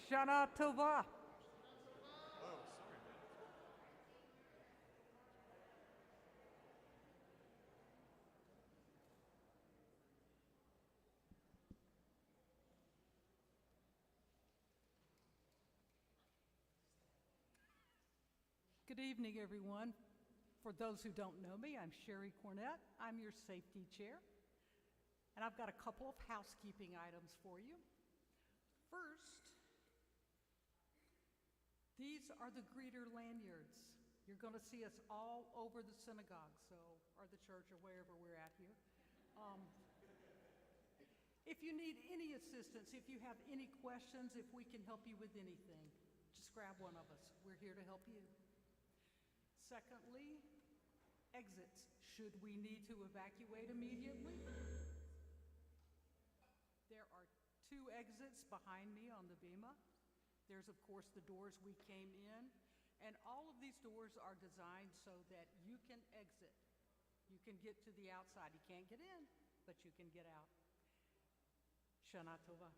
Shana Tova. Good evening, everyone. For those who don't know me, I'm Sherry Cornett. I'm your safety chair. And I've got a couple of housekeeping items for you. First, these are the greeter lanyards. You're going to see us all over the synagogue, or the church, or wherever we're at here. If you need any assistance, if you have any questions, if we can help you with anything, just grab one of us. We're here to help you. Secondly, exits. Should we need to evacuate immediately? There are 2 exits behind me on the bima. There's, of course, the doors we came in, and all of these doors are designed so that you can exit. You can get to the outside. You can't get in, but you can get out. Shana Tova.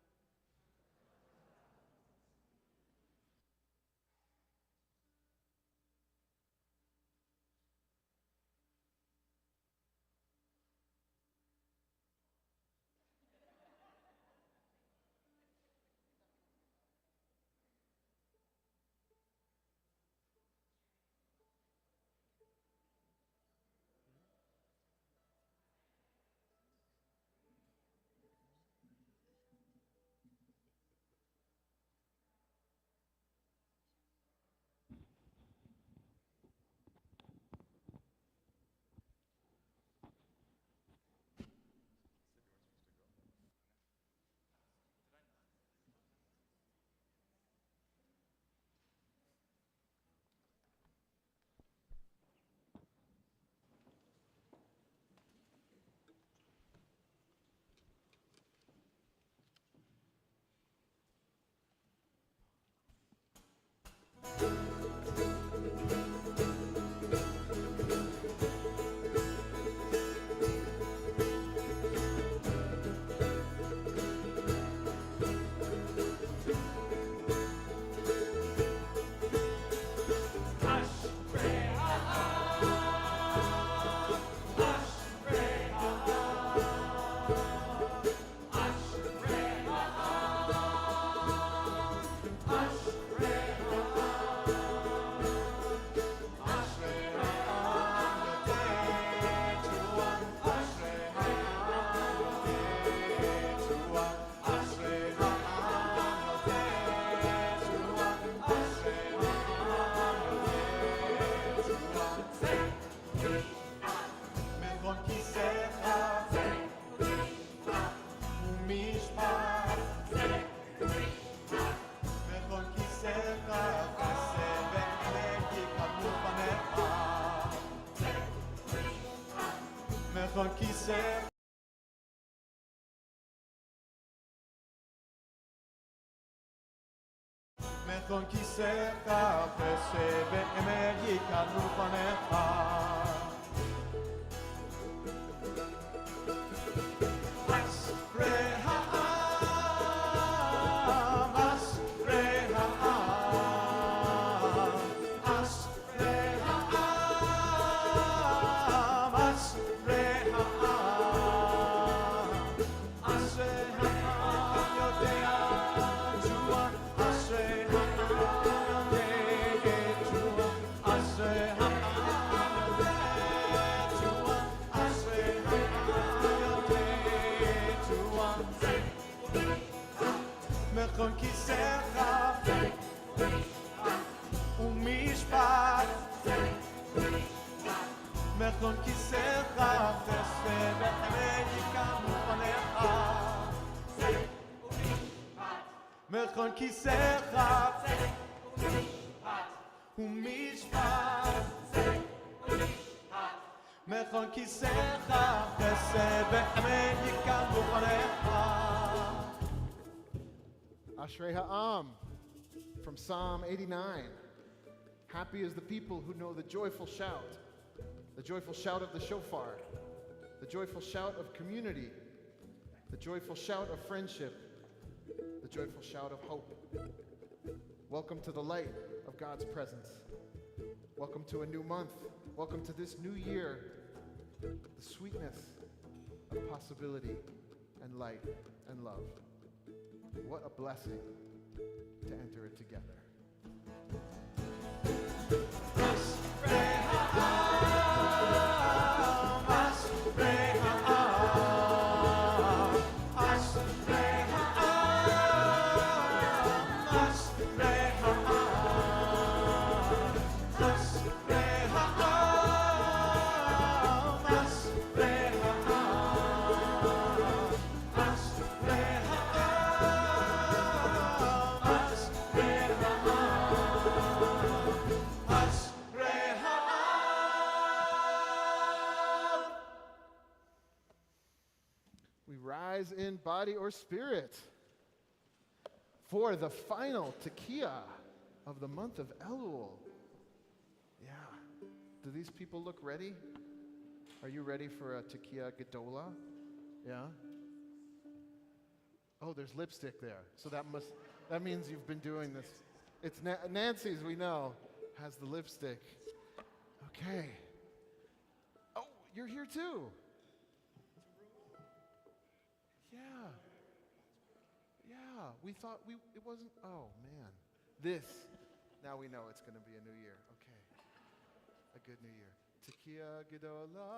מכל כיסאך חסד ואמת יקבלו פניך. אשרי העם, אשרי העם, אשרי העם, אשרי העם, אשרי העם יודע תשועה, אשרי מכל כיסאך ומשפט, מכל כיסאך חסד ואמת יקבלו פניך. מכל כיסאך ומשפט, מכל כיסאך חסד ואמת יקבלו פניך. Ashrei Ha'am, from Psalm 89. Happy is the people who know the joyful shout of the shofar, the joyful shout of community, the joyful shout of friendship, the joyful shout of hope. Welcome to the light of God's presence. Welcome to a new month. Welcome to this new year. The sweetness of possibility and light and love. What a blessing to enter it together. In body or spirit for the final tekiah of the month of Elul. Yeah. Do these people look ready? Are you ready for a tekiah gedola? Yeah. Oh, there's lipstick there. So that means you've been doing this. It's Nancy's, we know, has the lipstick. Okay. Oh, you're here too. Yeah, we thought it wasn't, oh man. Now we know it's going to be a new year. Okay, a good new year. Tekiah Gedolah.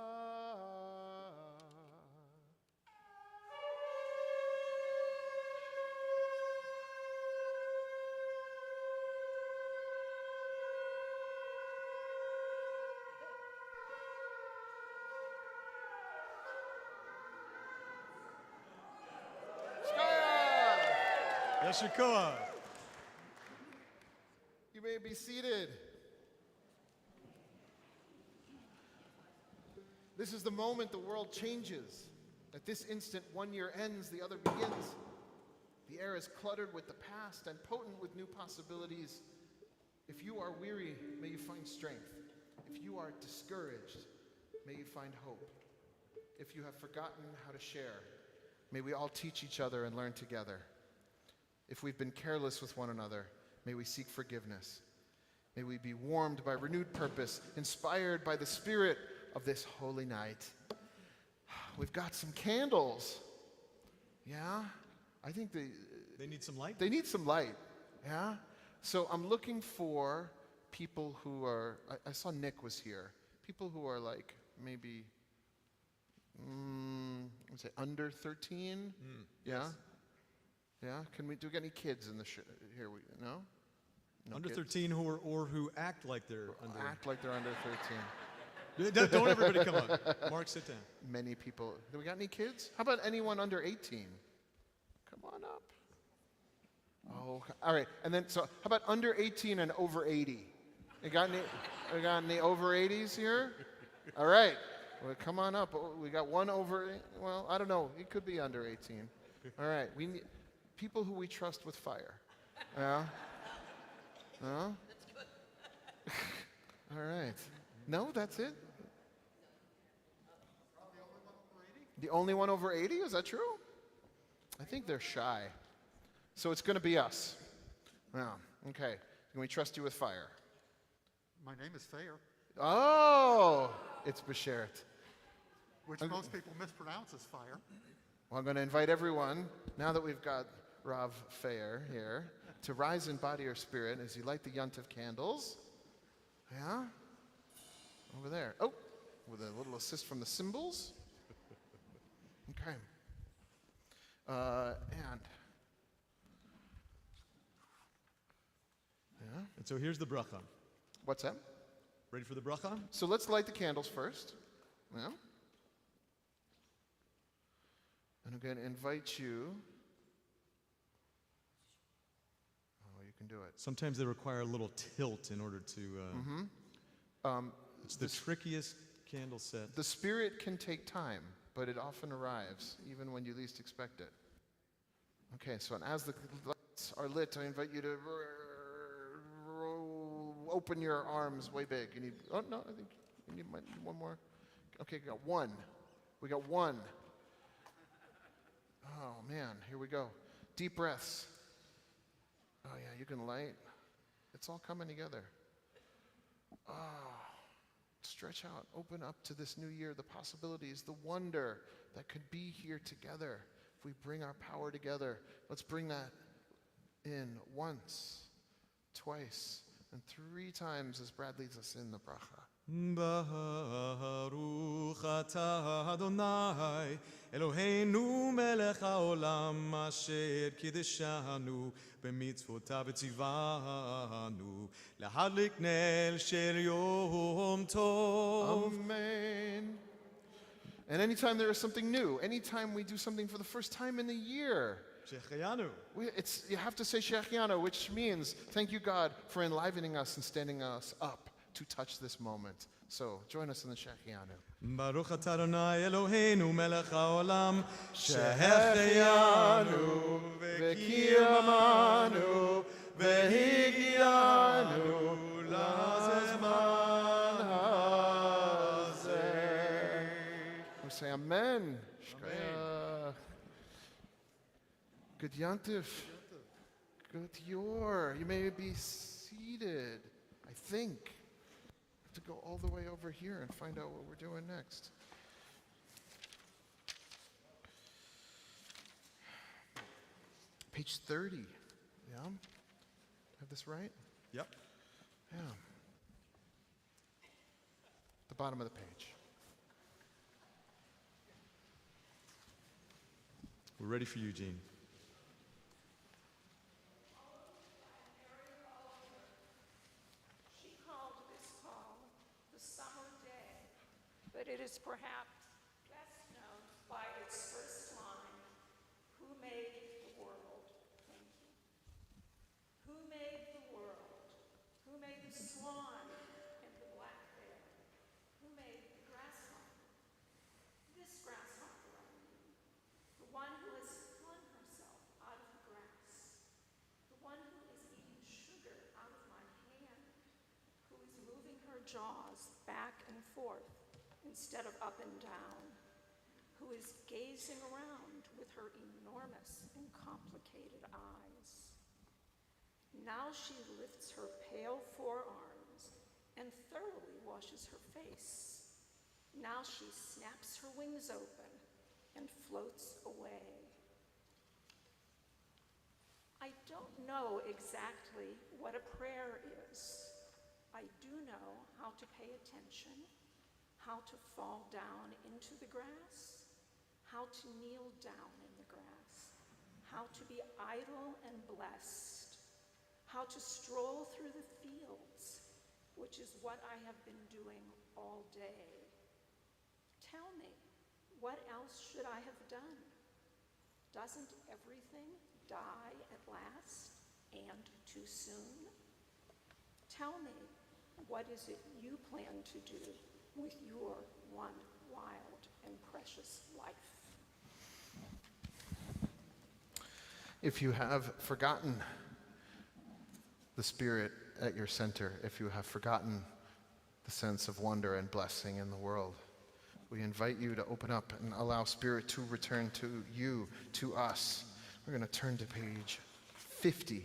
Yeshua. You may be seated. This is the moment the world changes. At this instant, one year ends, the other begins. The air is cluttered with the past and potent with new possibilities. If you are weary, may you find strength. If you are discouraged, may you find hope. If you have forgotten how to share, may we all teach each other and learn together. If we've been careless with one another, may we seek forgiveness. May we be warmed by renewed purpose, inspired by the spirit of this holy night. We've got some candles. Yeah? I think They need some light? they need some light. Yeah? So I'm looking for people who are, I saw Nick was here, people who are like maybe, let's say under 13? Yeah? Yes. Yeah? Do we get any kids in the here? No? No Under kids? 13 or who act like they're under. Act like they're under 13. Don't everybody come up. Mark, sit down. Many people. Do we got any kids? How about anyone under 18? Come on up. Oh, all right. And then, so how about under 18 and over 80? We got any over 80s here? All right. Well, come on up. We got one over, well, I don't know. He could be under 18. All right. We need people who we trust with fire. Yeah? No? All right. No, that's it? The only one over 80? Is that true? I think they're shy. So it's going to be us. Yeah. Okay. Can we trust you with fire? My name is Thayer, Oh, it's Beshert. which most people mispronounce as fire. Well, I'm going to invite everyone, now that we've got Rav Fair here, to rise in body or spirit as you light the Yontif candles. Yeah? Over there. Oh, with a little assist from the cymbals. Okay. And. Yeah? And so here's the bracha. What's that? Ready for the bracha? So let's light the candles first. Yeah? And I'm going to invite you. Oh, you can do it. Sometimes they require a little tilt in order to. It's the trickiest candle set. The spirit can take time, but it often arrives, even when you least expect it. Okay, so as the lights are lit, I invite you to open your arms way big. You need, oh no, I think you need one more. Okay, we got one. We got one. Oh man, here we go. Deep breaths. Oh yeah, you can light. It's all coming together. Stretch out, open up to this new year, the possibilities, the wonder that could be here together. If we bring our power together, let's bring that in once, twice, and 3 times as Brad leads us in the bracha. Baruch atah Adonai Eloheinu melech haolam asher kiddushanu b'mitzvotav v'tzivanu lahadlik nel shel yom tov. Amen. And anytime there is something new, anytime we do something for the first time in the year, Shechayanu. you have to say Shechianu, which means thank you, God, for enlivening us and standing us up to touch this moment. So join us in the Shechianu. Baruch atah Adonai Eloheinu melech haolam Shechianu v'kiyamanu v'higianu lazman hazeh. We say Amen. Shkaya. Good Yantif. Good Yor. You may be seated, I think. To go all the way over here and find out what we're doing next. Page 30. Yeah? Have this right? Yep. Yeah. The bottom of the page. We're ready for you, Gene. But it is perhaps best known by its first line, who made the world? Thank you. Who made the world? Who made the swan and the black bear? Who made the grasshopper? This grasshopper, I mean. The one who has flung herself out of the grass. The one who is eating sugar out of my hand. Who is moving her jaws back and forth instead of up and down, who is gazing around with her enormous and complicated eyes. Now she lifts her pale forearms and thoroughly washes her face. Now she snaps her wings open and floats away. I don't know exactly what a prayer is. I do know how to pay attention, how to fall down into the grass, how to kneel down in the grass, how to be idle and blessed, how to stroll through the fields, which is what I have been doing all day. Tell me, what else should I have done? Doesn't everything die at last and too soon? Tell me, what is it you plan to do with your one wild and precious life? If you have forgotten the Spirit at your center, if you have forgotten the sense of wonder and blessing in the world, we invite you to open up and allow Spirit to return to you, to us. We're going to turn to page 50,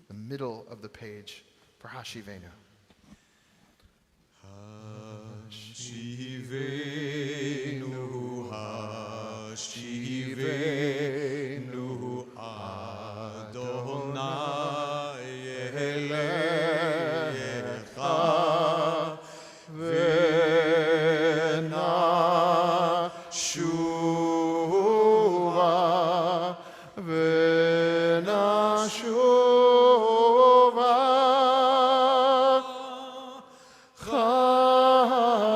the middle of the page, Prahashivenu. Hashivenu, Hashivenu, Adonai Elecha, V'nashuva, V'nashuva,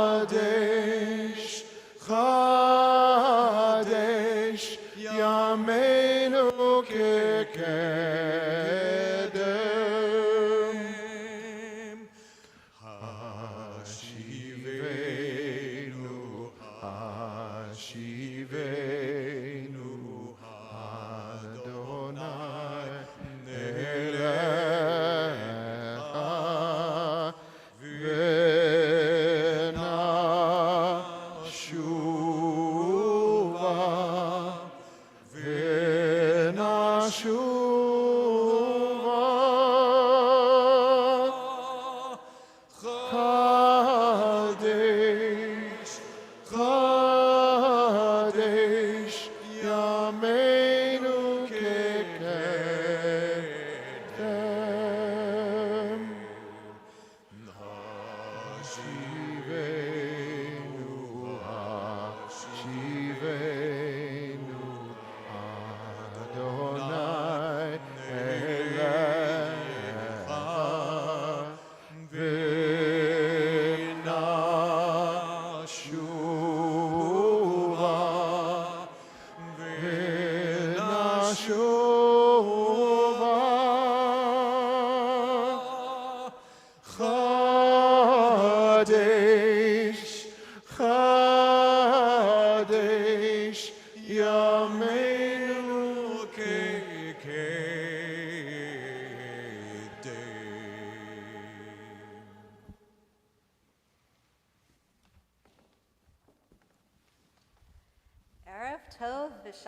Kaddish, Kaddish, Yameinu kekedem. Hashivenu, Hashivenu, Adonai Elecha, V'nashuva, V'nashuva,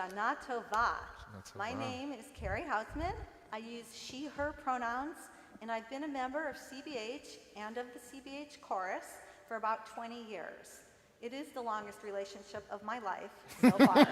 Shana Tova. Tova. My name is Carrie Hausman. I use she, her pronouns, and I've been a member of CBH and of the CBH chorus for about 20 years. It is the longest relationship of my life so far.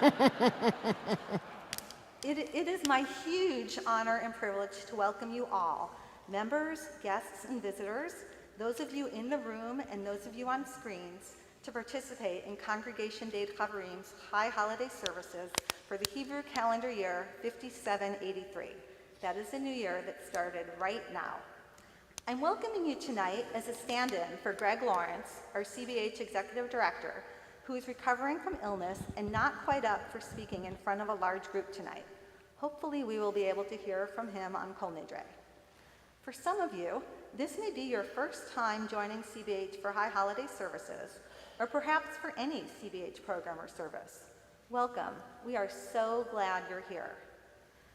It is my huge honor and privilege to welcome you all, members, guests, and visitors, those of you in the room and those of you on screens, to participate in Congregation Beit Chavarim's High Holiday services for the Hebrew calendar year 5783. That is the new year that started right now. I'm welcoming you tonight as a stand-in for Greg Lawrence, our CBH Executive Director, who is recovering from illness and not quite up for speaking in front of a large group tonight. Hopefully we will be able to hear from him on Kol Nidre. For some of you, this may be your first time joining CBH for High Holiday services, or perhaps for any CBH program or service. Welcome. We are so glad you're here.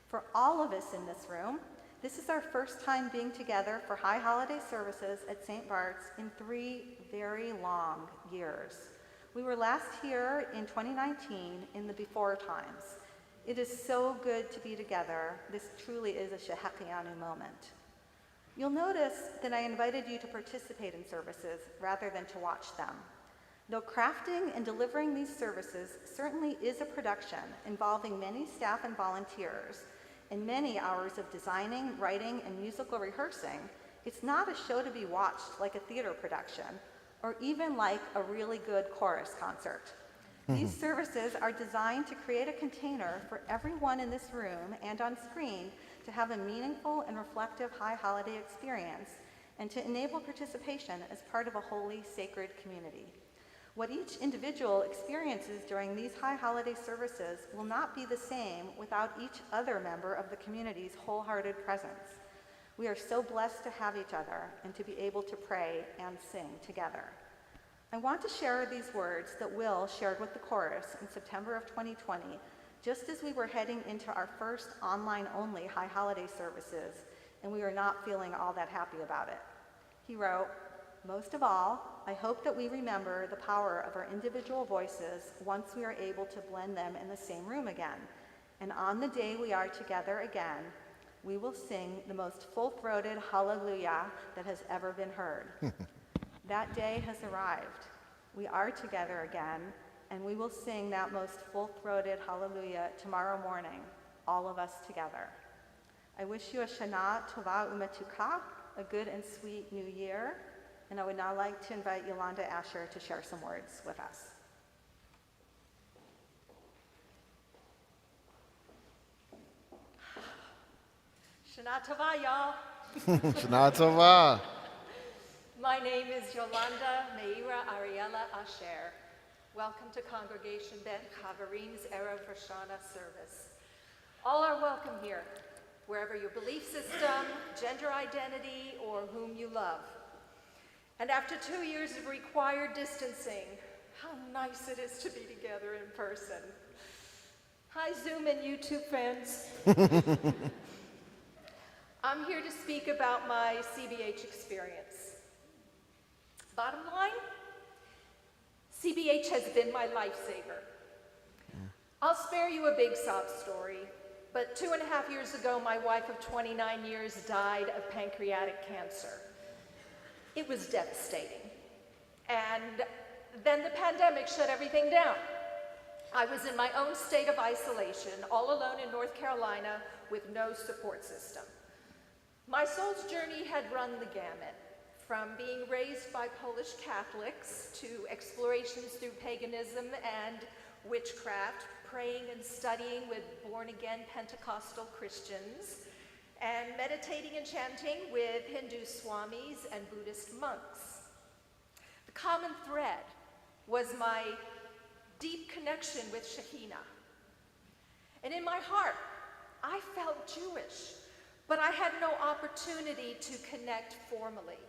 For all of us in this room, this is our first time being together for High Holiday services at St. Bart's in 3 very long years. We were last here in 2019 in the before times. It is so good to be together. This truly is a Shehechianu moment. You'll notice that I invited you to participate in services rather than to watch them. Though crafting and delivering these services certainly is a production involving many staff and volunteers, and many hours of designing, writing, and musical rehearsing, it's not a show to be watched like a theater production, or even like a really good chorus concert. These services are designed to create a container for everyone in this room and on screen to have a meaningful and reflective high holiday experience, and to enable participation as part of a holy, sacred community. What each individual experiences during these high holiday services will not be the same without each other member of the community's wholehearted presence. We are so blessed to have each other and to be able to pray and sing together. I want to share these words that Will shared with the chorus in September of 2020, just as we were heading into our first online-only high holiday services, and we were not feeling all that happy about it. He wrote, "Most of all, I hope that we remember the power of our individual voices once we are able to blend them in the same room again. And on the day we are together again, we will sing the most full-throated hallelujah that has ever been heard." That day has arrived. We are together again, and we will sing that most full-throated hallelujah tomorrow morning, all of us together. I wish you a Shana Tova Umetuka, a good and sweet new year. And I would now like to invite Yolanda Asher to share some words with us. Shana Tova, y'all. Shana Tova. My name is Yolanda Meira Ariella Asher. Welcome to Congregation Bet Chavarim's Erev Rosh Hashanah service. All are welcome here, wherever your belief system, gender identity, or whom you love. And after 2 years of required distancing, how nice it is to be together in person. Hi, Zoom and YouTube fans. I'm here to speak about my CBH experience. Bottom line, CBH has been my lifesaver. I'll spare you a big sob story, but 2.5 years ago, my wife of 29 years died of pancreatic cancer. It was devastating. And then the pandemic shut everything down. I was in my own state of isolation, all alone in North Carolina with no support system. My soul's journey had run the gamut, from being raised by Polish Catholics to explorations through paganism and witchcraft, praying and studying with born-again Pentecostal Christians, and meditating and chanting with Hindu swamis and Buddhist monks. The common thread was my deep connection with Shekhinah. And in my heart, I felt Jewish, but I had no opportunity to connect formally.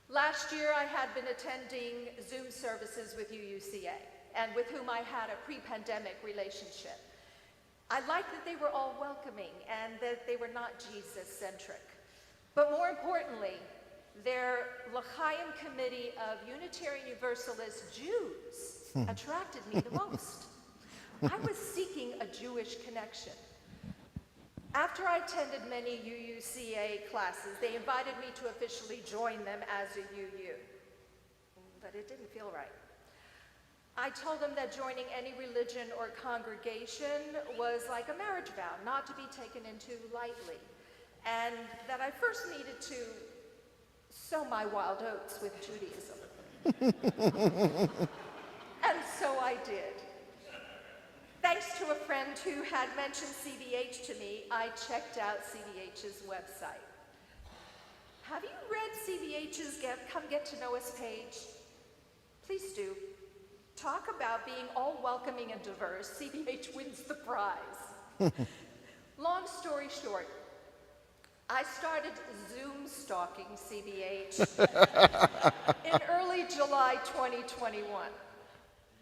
Last year, I had been attending Zoom services with UUCA, and with whom I had a pre-pandemic relationship. I liked that they were all welcoming and that they were not Jesus-centric. But more importantly, their L'chaim committee of Unitarian Universalist Jews attracted me the most. I was seeking a Jewish connection. After I attended many UUCA classes, they invited me to officially join them as a UU. But it didn't feel right. I told them that joining any religion or congregation was like a marriage vow, not to be taken into lightly, and that I first needed to sow my wild oats with Judaism. And so I did. Thanks to a friend who had mentioned CBH to me, I checked out CBH's website. Have you read CBH's Come Get to Know Us page? Please do. Talk about being all welcoming and diverse. CBH wins the prize. Long story short, I started Zoom stalking CBH in early July 2021.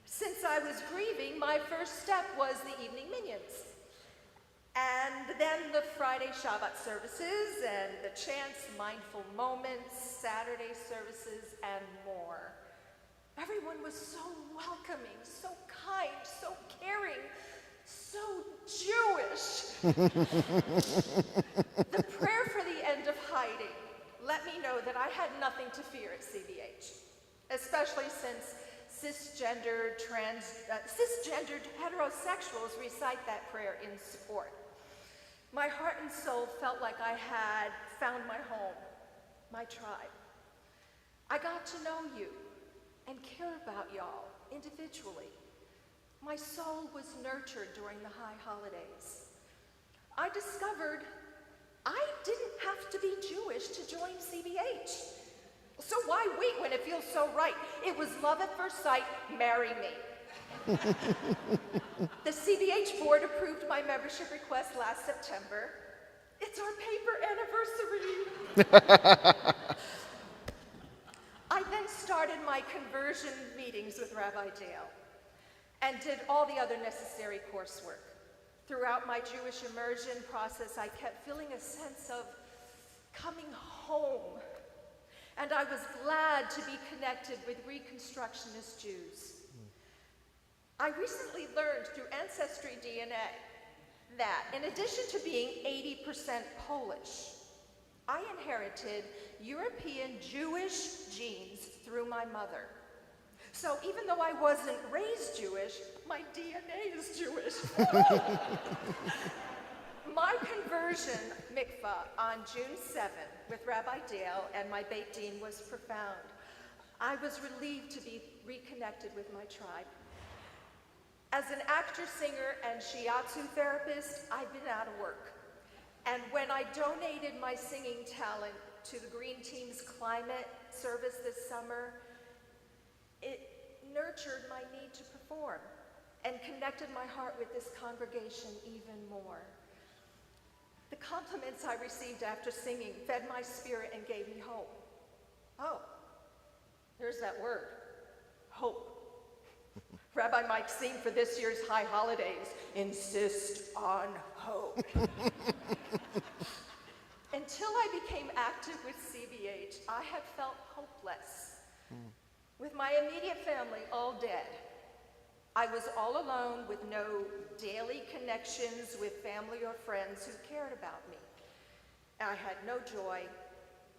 Since I was grieving, my first step was the evening minions. And then the Friday Shabbat services and the chants, mindful moments, Saturday services, and more. Everyone was so welcoming, so kind, so caring, so Jewish. The prayer for the end of hiding let me know that I had nothing to fear at CBH, especially since cisgendered heterosexuals recite that prayer in support. My heart and soul felt like I had found my home, my tribe. I got to know you and care about y'all individually. My soul was nurtured during the High Holidays. I discovered I didn't have to be Jewish to join CBH. So why wait when it feels so right? It was love at first sight, marry me. The CBH board approved my membership request last September. It's our paper anniversary. I then started my conversion meetings with Rabbi Dale and did all the other necessary coursework. Throughout my Jewish immersion process, I kept feeling a sense of coming home. And I was glad to be connected with Reconstructionist Jews. I recently learned through Ancestry DNA that in addition to being 80% Polish, I inherited European Jewish genes through my mother. So even though I wasn't raised Jewish, my DNA is Jewish. My conversion mikvah on June 7th with Rabbi Dale and my Beit Din was profound. I was relieved to be reconnected with my tribe. As an actor, singer, and shiatsu therapist, I've been out of work. And when I donated my singing talent to the Green Team's climate service this summer, it nurtured my need to perform and connected my heart with this congregation even more. The compliments I received after singing fed my spirit and gave me hope. Oh, there's that word, hope. Rabbi Mike's theme for this year's High Holidays, insist on hope. Until I became active with CBH, I had felt hopeless. With my immediate family all dead, I was all alone with no daily connections with family or friends who cared about me. I had no joy,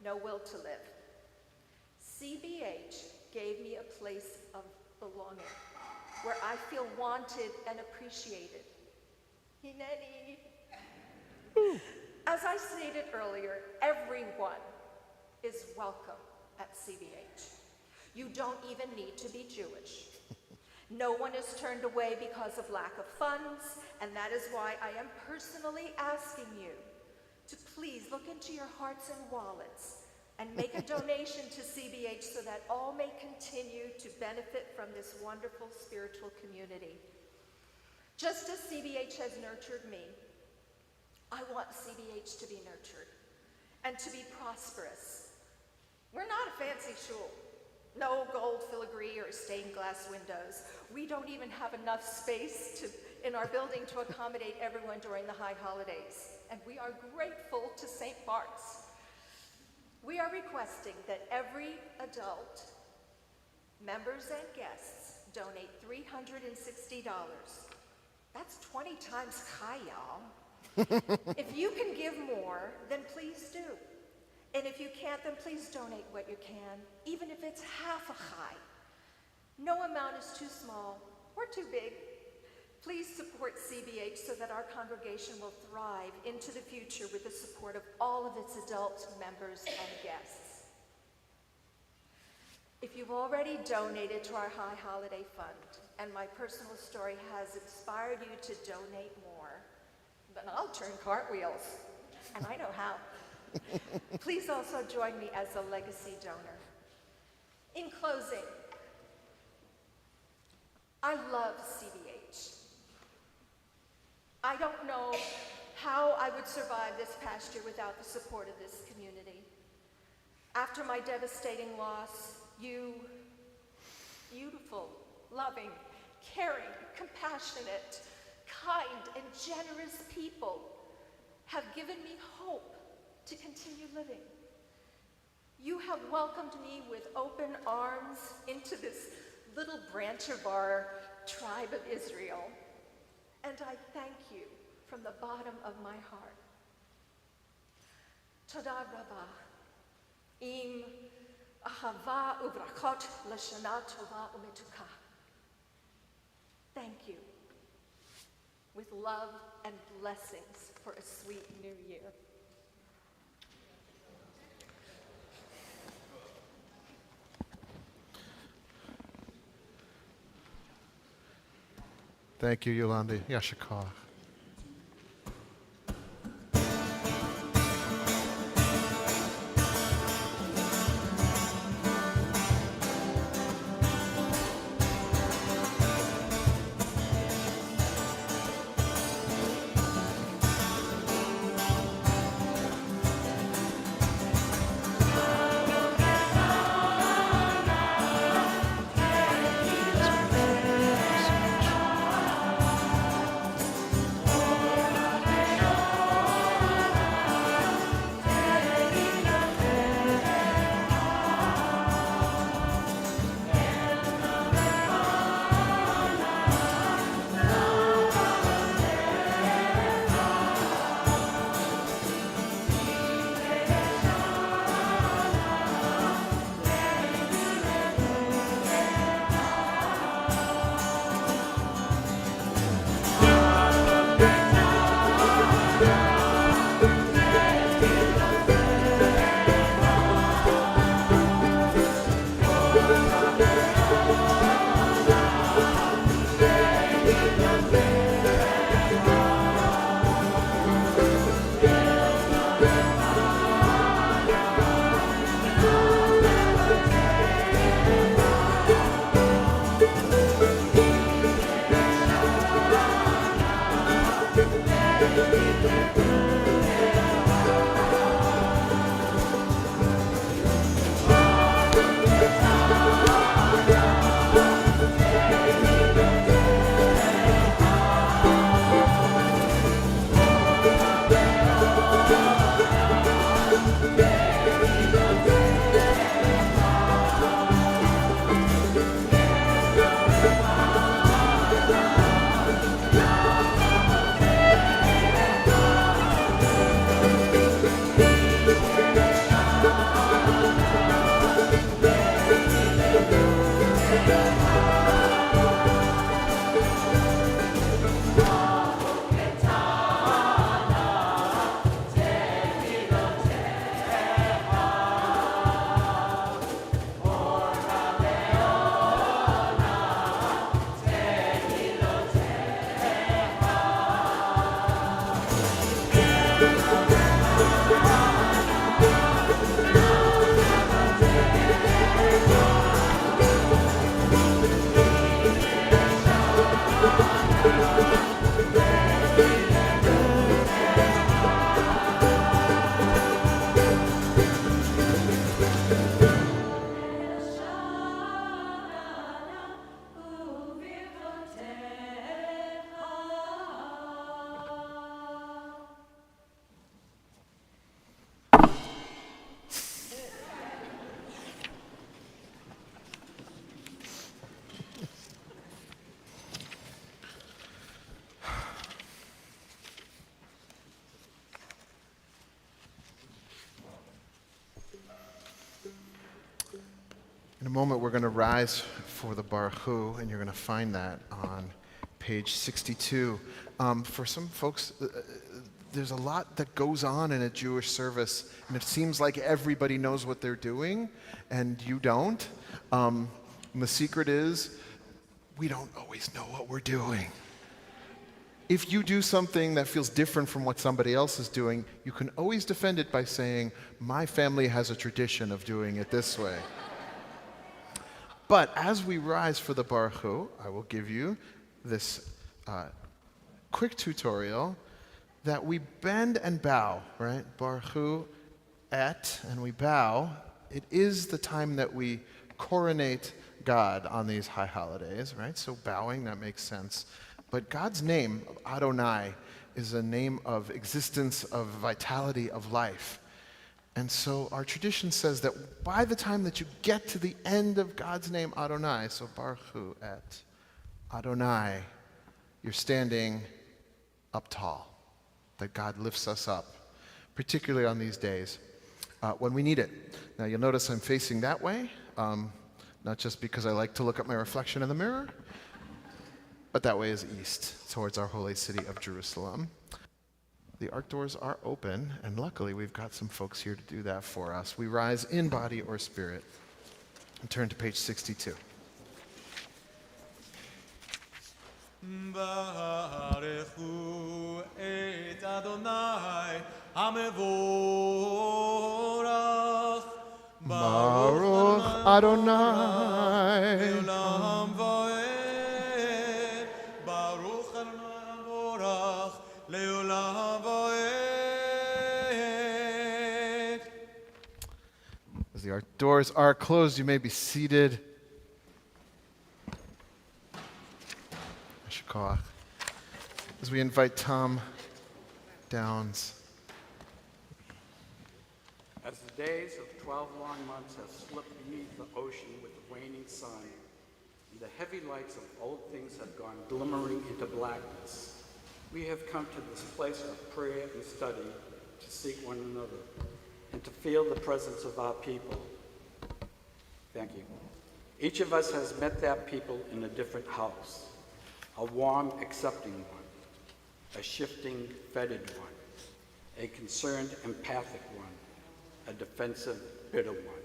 no will to live. CBH gave me a place of belonging, where I feel wanted and appreciated. Hineni. As I stated earlier, everyone is welcome at CBH. You don't even need to be Jewish. No one is turned away because of lack of funds, and that is why I am personally asking you to please look into your hearts and wallets and make a donation to CBH so that all may continue to benefit from this wonderful spiritual community. Just as CBH has nurtured me, I want CBH to be nurtured and to be prosperous. We're not a fancy shul. No gold filigree or stained glass windows. We don't even have enough space in our building to accommodate everyone during the High Holidays. And we are grateful to St. Bart's. We are requesting that every adult, members and guests, donate $360. That's 20 times chai, y'all. If you can give more, then please do. And if you can't, then please donate what you can, even if it's half a chai. No amount is too small or too big. Please support CBH so that our congregation will thrive into the future with the support of all of its adult members and guests. If you've already donated to our High Holiday Fund and my personal story has inspired you to donate more, then I'll turn cartwheels, and I know how. Please also join me as a legacy donor. In closing, I love CBH. I don't know how I would survive this past year without the support of this community. After my devastating loss, you, beautiful, loving, caring, compassionate, kind, and generous people have given me hope to continue living. You have welcomed me with open arms into this little branch of our tribe of Israel, and I thank you from the bottom of my heart. Toda rabba, im ahava ubrachot l'shana tova umetuka. Thank you, with love and blessings for a sweet new year. Thank you, Yolanda. Yashikar. In a moment, we're going to rise for the Baruch Hu, and you're going to find that on page 62. For some folks, there's a lot that goes on in a Jewish service, and it seems like everybody knows what they're doing, and you don't. And the secret is, we don't always know what we're doing. If you do something that feels different from what somebody else is doing, you can always defend it by saying, my family has a tradition of doing it this way. But as we rise for the Baruch Hu, I will give you this quick tutorial that we bend and bow, right? Baruch Hu et, and we bow. It is the time that we coronate God on these high holidays, right? So bowing, that makes sense. But God's name, Adonai, is a name of existence, of vitality, of life. And so our tradition says that by the time that you get to the end of God's name, Adonai, so Baruch Hu et Adonai, you're standing up tall, that God lifts us up, particularly on these days when we need it. Now you'll notice I'm facing that way, not just because I like to look at my reflection in the mirror, but that way is east, towards our holy city of Jerusalem. The ark doors are open, and luckily we've got some folks here to do that for us. We rise in body or spirit. And turn to page 62. ברכו את אדוני המבורך Baruch Adonai. לעולם ועד ברוך אדוני המבורך לעולם ועד. As the ark doors are closed, you may be seated. As we invite Tom Downs. As the days of 12 long months have slipped beneath the ocean with the waning sun, and the heavy lights of old things have gone glimmering into blackness, we have come to this place of prayer and study to seek one another and to feel the presence of our people. Thank you. Each of us has met that people in a different house, a warm, accepting one, a shifting, fetid one, a concerned, empathic one, a defensive, bitter one.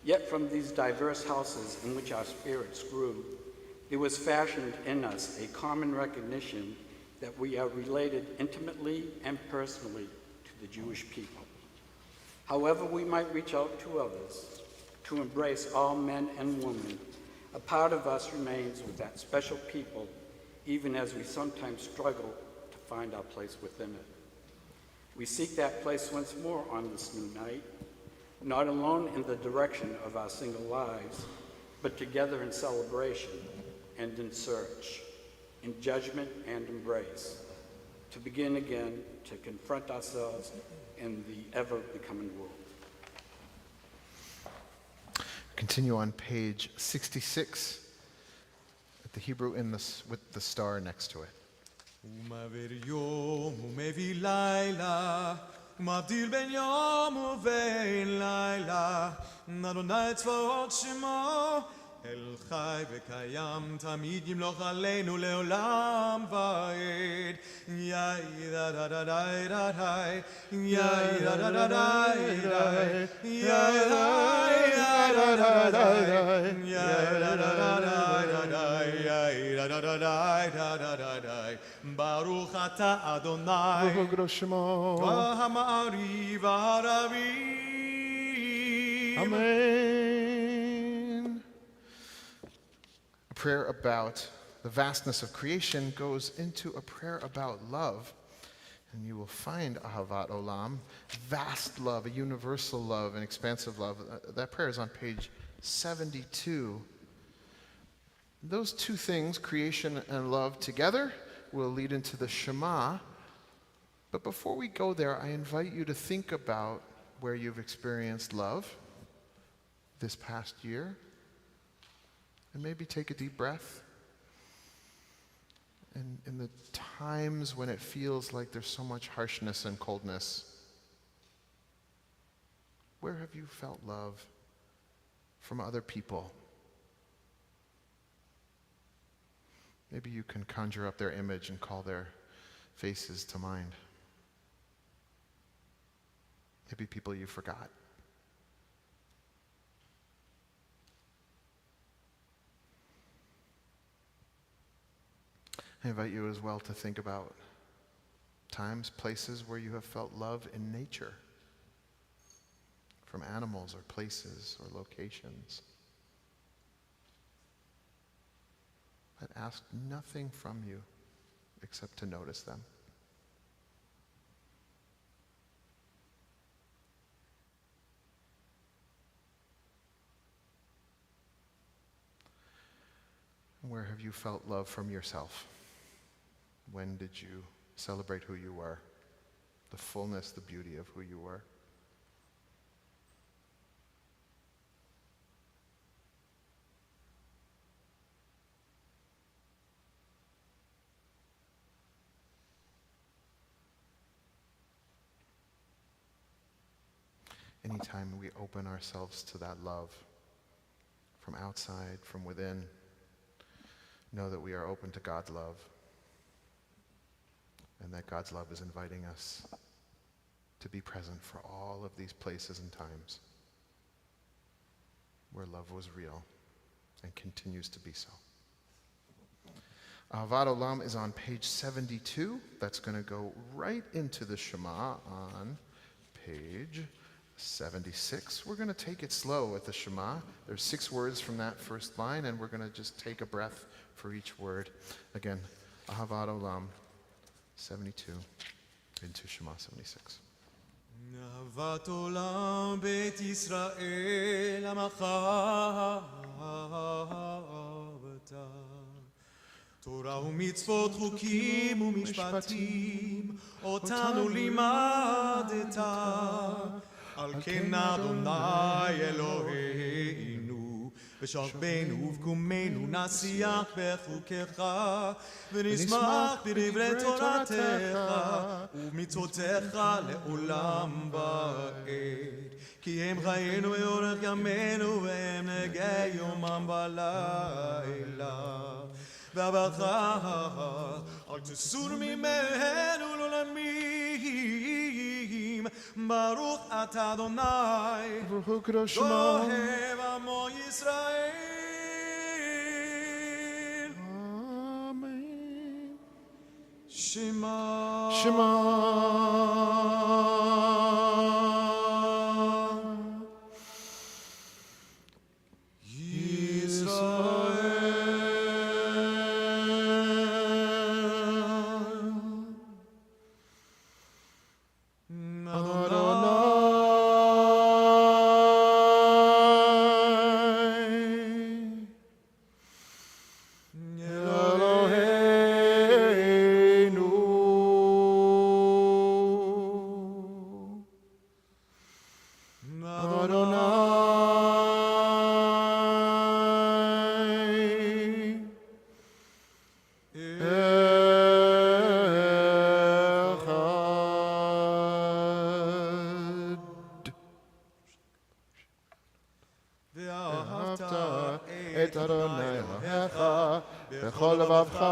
Yet from these diverse houses in which our spirits grew, there was fashioned in us a common recognition that we are related intimately and personally to the Jewish people. However we might reach out to others, to embrace all men and women, a part of us remains with that special people, even as we sometimes struggle to find our place within it. We seek that place once more on this new night, not alone in the direction of our single lives, but together in celebration and in search, in judgment and embrace, to begin again to confront ourselves in the ever-becoming world. Continue on page 66 at the Hebrew with the star next to it. ומעביר יום ומביא לילה ומבדיל בין יום ובין לילה אדוני צבאות שמו אל חי וקיים תמיד ימלוך עלינו לעולם ועד יאי דה דה דה דה דה דה יאי דה דה דה דה דה יאי דה דה דה דה יאי דה דה דה דה יאי דה דה דה דה ברוך אתה אדוני המעריב הרבים. Amen. A prayer about the vastness of creation goes into a prayer about love. And you will find Ahavat Olam, vast love, a universal love, an expansive love. That prayer is on page 72. Those two things, creation and love together, will lead into the Shema. But before we go there, I invite you to think about where you've experienced love this past year. And maybe take a deep breath. And in the times when it feels like there's so much harshness and coldness, where have you felt love? from other people. Maybe you can conjure up their image and call their faces to mind. Maybe people you forgot. I invite you as well to think about times, places where you have felt love in nature, from animals or places or locations, that ask nothing from you except to notice them. Where have you felt love from yourself? When did you celebrate who you were, the fullness, the beauty of who you were? Anytime we open ourselves to that love, from outside, from within, know that we are open to God's love, and that God's love is inviting us to be present for all of these places and times where love was real and continues to be so. Ahavat Olam is on page 72. That's going to go right into the Shema on page 76. We're going to take it slow at the Shema. There's 6 words from that first line, and we're going to just take a breath for each word. Again, Ahavat Olam 72 into Shema 76. אהבת עולם בית ישראל עמך אהבת תורה ומצוות חוקים ומשפטים אותנו לימדת על כן אדוני אלוהינו בשוכבנו ובקומנו נשיח בחוקיך ונשמח בדברי תורתך ומצוותיך לעולם ועד כי הם חיינו ואורך ימינו והם נגע יומם ולילה והברכה אל תסור ממנו לעולמים ברוך אתה אדוני ברוך הוא קדוש שמו אוהב עמו ישראל אמן שמע את אדוני אלוהיך בכל לבבך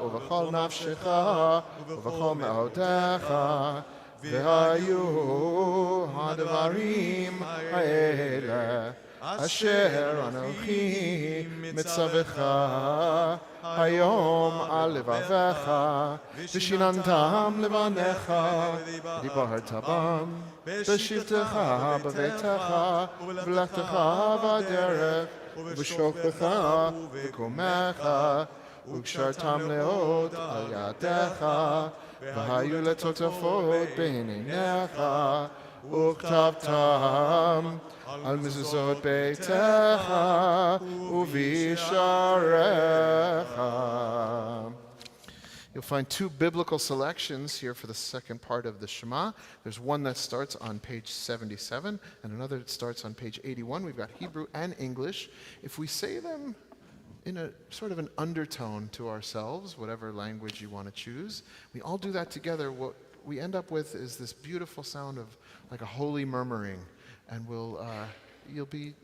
ובכל נפשך ובכל מאודך והיו הדברים האלה אשר אנוכי מצווך היום על לבביך ושיננתם לבניך ודיברת בם בשבתך בביתך ובלכתך בדרך ובשוכבך ובקומך וקשרתם לאות על ידיך והיו לטוטפות בין עיניך וכתבתם על מזוזות ביתך ובשעריך. You'll find 2 biblical selections here for the second part of the Shema. There's one that starts on page 77 and another that starts on page 81. We've got Hebrew and English. If we say them in a sort of an undertone to ourselves, whatever language you want to choose, we all do that together. What we end up with is this beautiful sound of like a holy murmuring. And we'll you'll be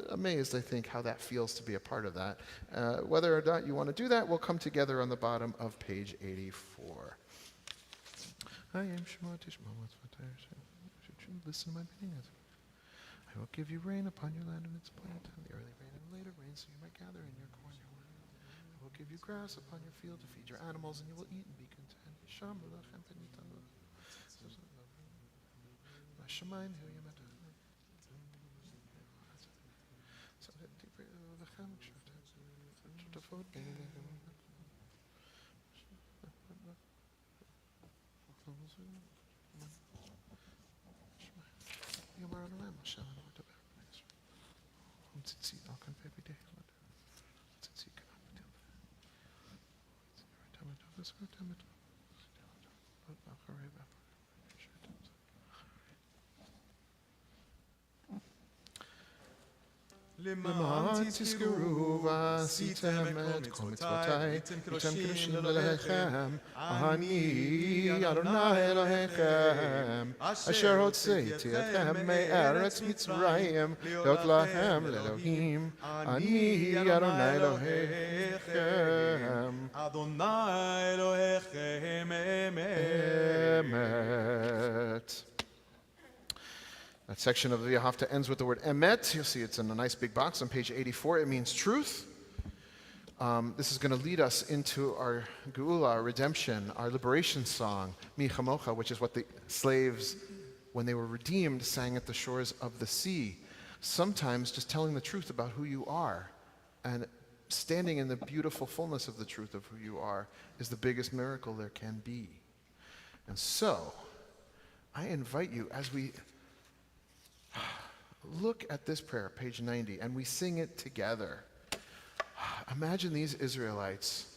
amazed, I think, how that feels to be a part of that. Whether or not you want to do that, we'll come together on the bottom of page 84. Listen to my bidding. I will give you rain upon your land and its plant, and the early rain and later rain, so you might gather in your corn. I will give you grass upon your field to feed your animals, and you will eat and be content. למען תזכרו ועשיתם את כל מצוותיי, הייתם קדושים לאלוהיכם, אני אדוני אלוהיכם, אשר הוצאתי אתכם מארץ מצרים, להיות לכם לאלוהים, אני אדוני אלוהיכם, אדוני אלוהיכם אמת. That section of the Yahafta ends with the word emet. You'll see it's in a nice big box on page 84. It means truth. This is going to lead us into our Geula, our redemption, our liberation song, Mi Chamocha, which is what the slaves, when they were redeemed, sang at the shores of the sea. Sometimes just telling the truth about who you are and standing in the beautiful fullness of the truth of who you are is the biggest miracle there can be. And so, I invite you, as we look at this prayer, page 90, and we sing it together. Imagine these Israelites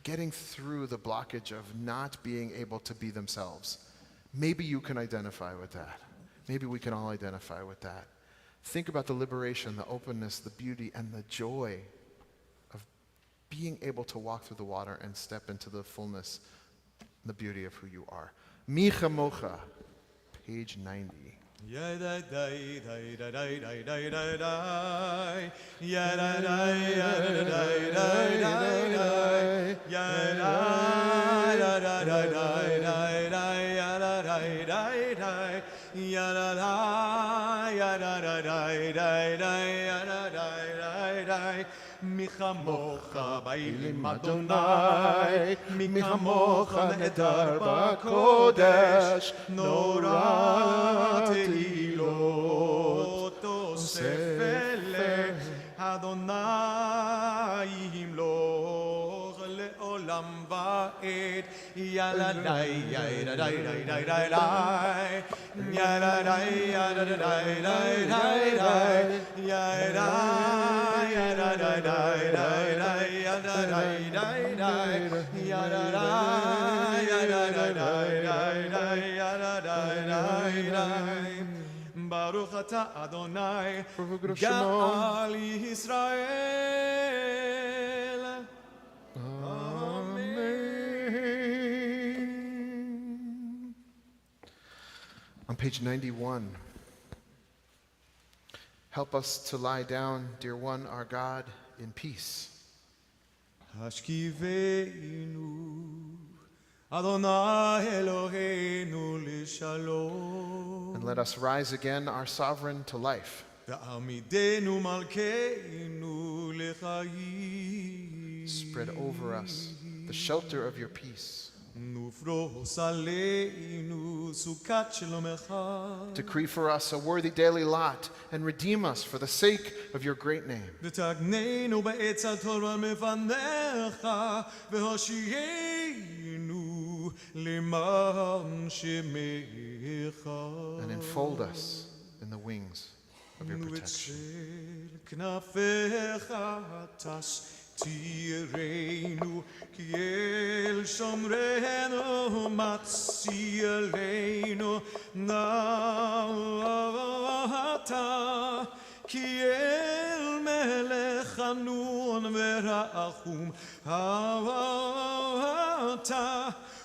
getting through the blockage of not being able to be themselves. Maybe you can identify with that. Maybe we can all identify with that. Think about the liberation, the openness, the beauty, and the joy of being able to walk through the water and step into the fullness, the beauty of who you are. Mi Chamocha, page 90. Ya da da da da da da da da da ya da da ya da da da da ya da da da da da ya da da da ya da da ya da da da da ya da da da mi chamocha bailim Adonai mi chamocha nedar b'kodesh nora tehilot tosef Adonai yimloch le'olam va'ed yaladai yaladai yaladai yaladai yaladai Baruch ata Adonai Ga'al Yisrael. Amen. On page 91, help us to lie down, dear one, our God, in peace. Hashkiveinu Adonai Eloheinu l'shalom. And let us rise again, our sovereign, to life. Ve'amidenu malkeinu l'chayim. Spread over us the shelter of your peace. Nufros aleinu sukat shlomecha. Decree for us a worthy daily lot and redeem us for the sake of your great name. V'tagnenu ba'etz haTorah mefanecha v'hoshienu liman shemecha. And enfold us in the wings of your protection. Tirenu ki el shomrenu matzielenu na'ata ki el melech hanun verachum ha'ata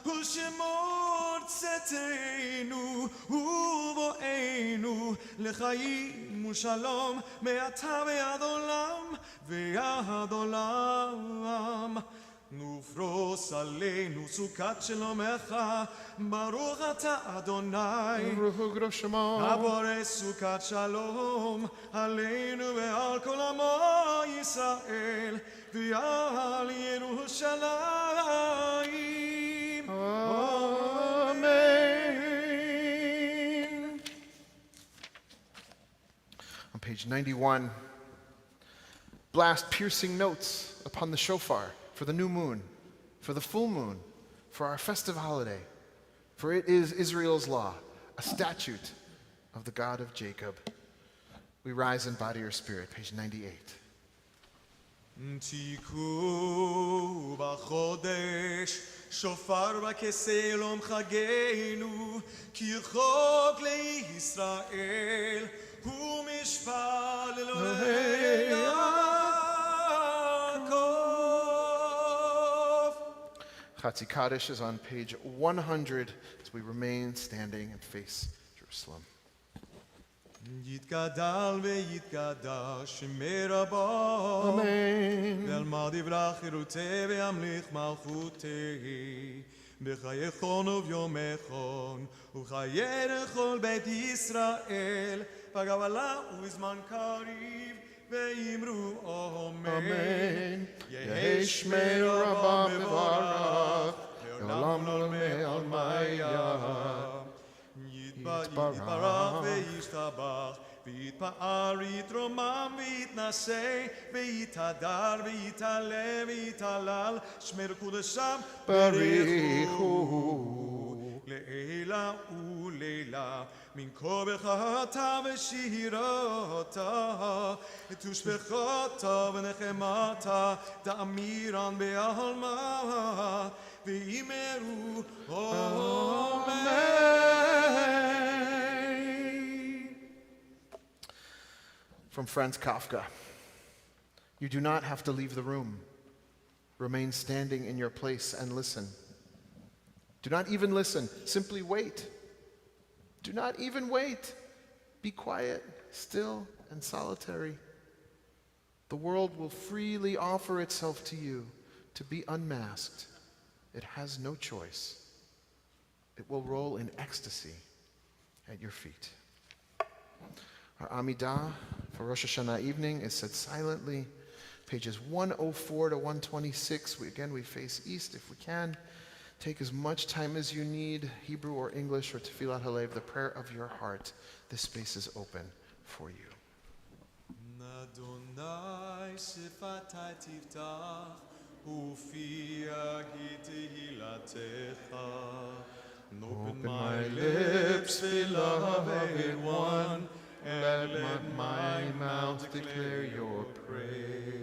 u'shemor tzetenu u'vo'enu l'chayim ושלום מעתה ועד עולם ועד עולם. נופרוס עלינו סוכת שלומך, ברוך אתה אדוני, הבורא סוכת שלום עלינו ועל כל עמו ישראל ועל ירושלים. Amen. On page 91, blast piercing notes upon the shofar for the new moon, for the full moon, for our festive holiday, for it is Israel's law, a statute of the God of Jacob. We rise in body or spirit, page 98. תיקו בחודש שופר בכסה אלום חגנו, כי חוק לישראל הוא משפט לאלוהי יעקב. Chatzi Kaddish is on page 100 as we remain standing and face Jerusalem. יתגדל ויתגדל שמי רבו, ואלמד יברח חירותי וימליך מלכותי, בחייכון וביומכון ובחיי כל בית ישראל, בגאולה ובזמן קריב ואמרו אמן. יהי שמי רבו מבורך לעולם לעולמי עולמיה. יתברך וישתבח ויתפאר ויתרומם ויתנשא ויתהדר ויתעלה ויתהלל שמי קודשם בריחו לעילה ולילה מן כה בחרתה ושירתה ותושבחתה ונחמתה תאמירן בעלמה ואמרו אמן. From Franz Kafka, you do not have to leave the room. Remain standing in your place and listen. Do not even listen, simply wait. Do not even wait. Be quiet, still, and solitary. The world will freely offer itself to you to be unmasked. It has no choice. It will roll in ecstasy at your feet. Our Amidah for Rosh Hashanah evening is said silently, pages 104 to 126. We face east if we can. Take as much time as you need, Hebrew or English or Tefillat Halev, the prayer of your heart. This space is open for you. Adonai sifatai tiftach ufi tehillatcha. Open my lips, beloved one, and let my mouth declare your praise.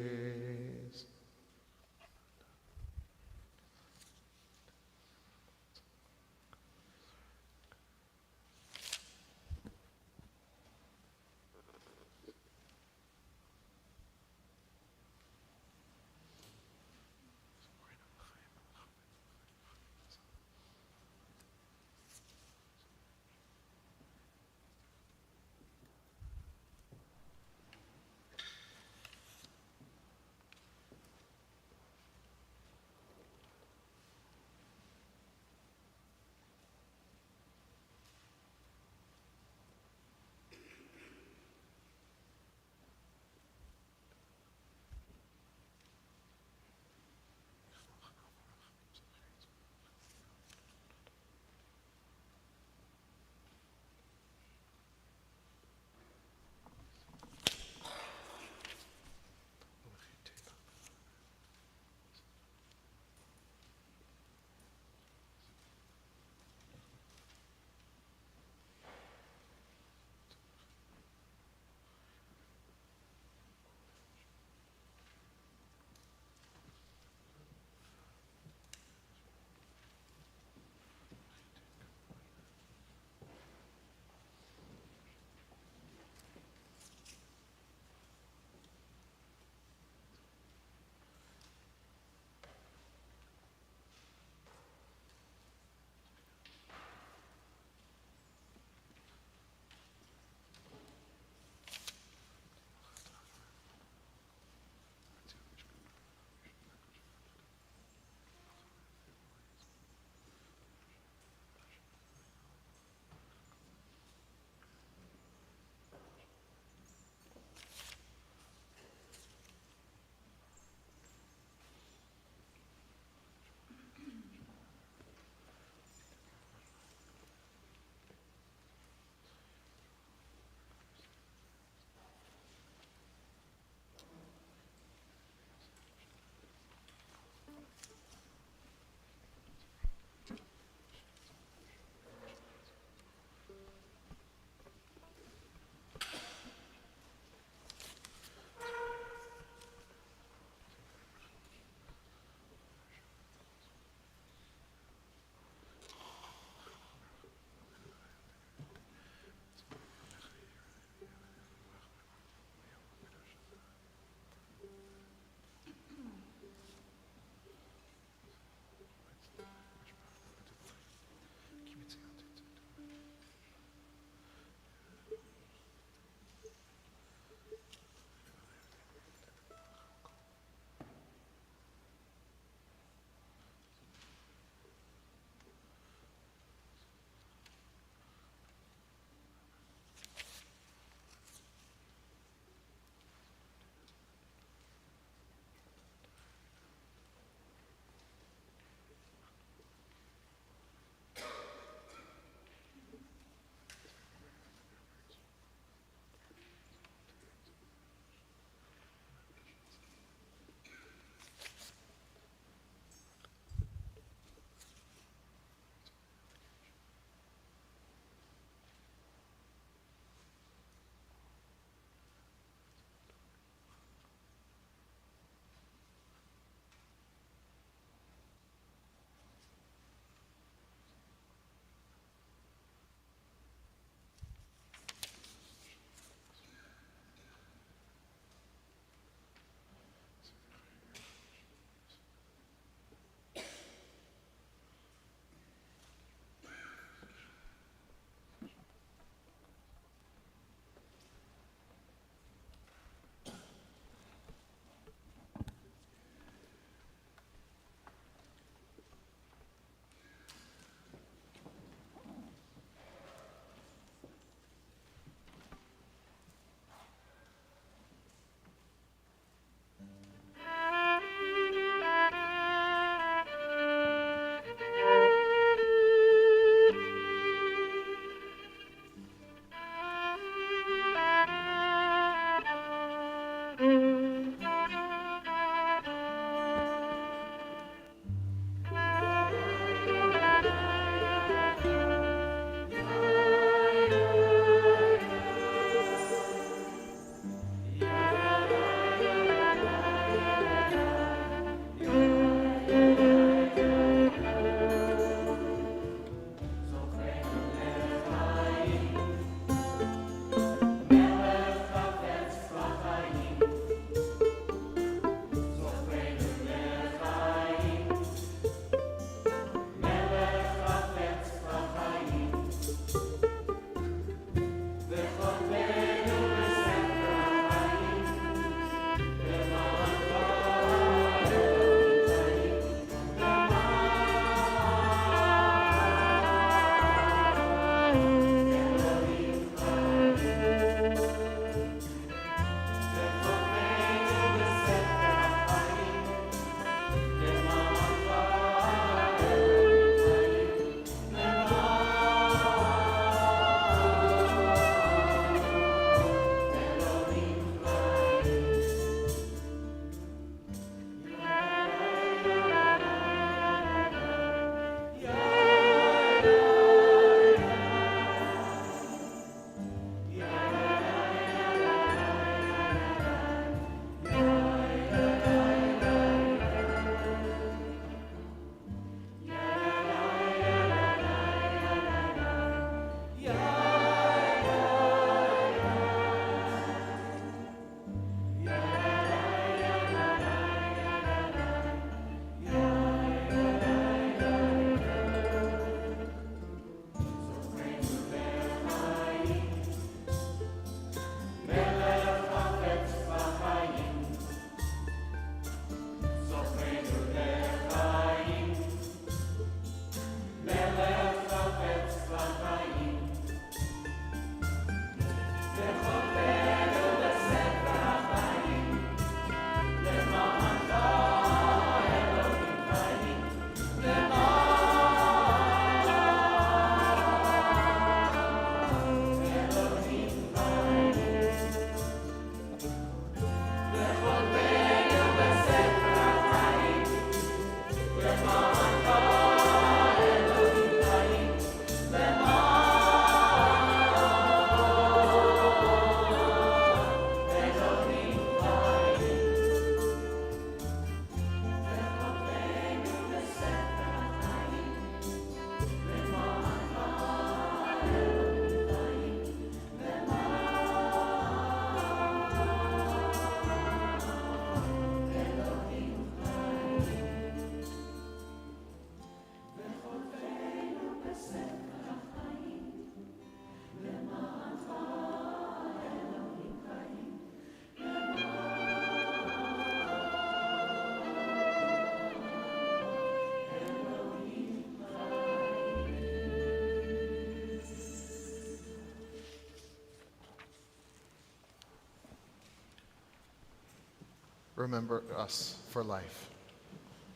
remember us for life,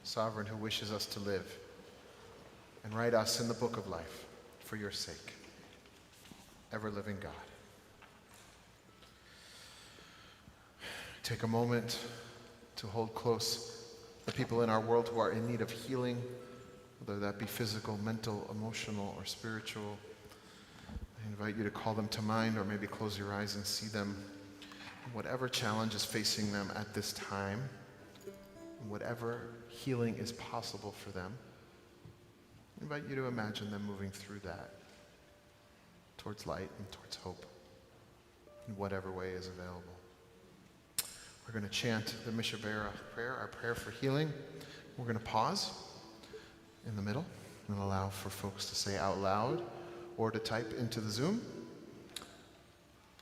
sovereign who wishes us to live, and write us in the book of life for your sake, ever-living God. Take a moment to hold close the people in our world who are in need of healing, whether that be physical, mental, emotional, or spiritual. I invite you to call them to mind, or maybe close your eyes and see them. Whatever challenge is facing them at this time, whatever healing is possible for them, I invite you to imagine them moving through that towards light and towards hope in whatever way is available. We're going to chant the Mishabera prayer, our prayer for healing. We're going to pause in the middle and allow for folks to say out loud or to type into the Zoom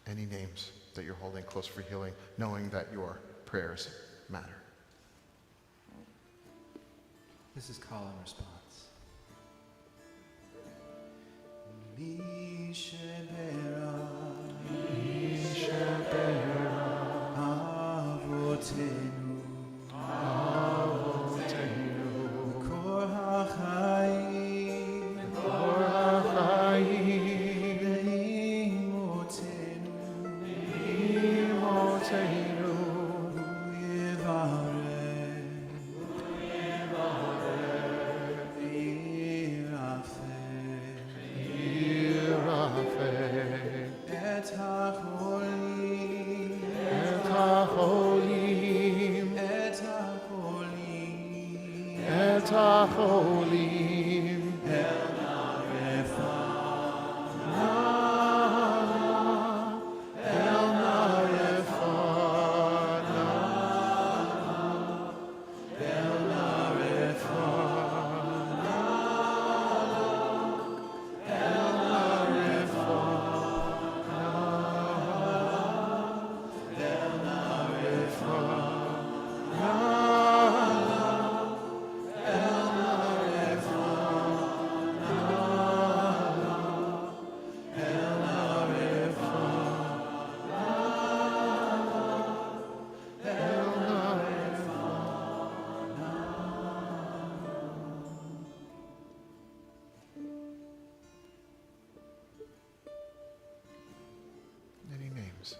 any names that you're holding close for healing, knowing that your prayers matter. This is call and response. Mishabera, Avotenu, Kor HaChaim, Leimotenu, Et HaCholim, את החולים, El Narefana, אל נא רפאנה, El Narefana, אל נא Any names?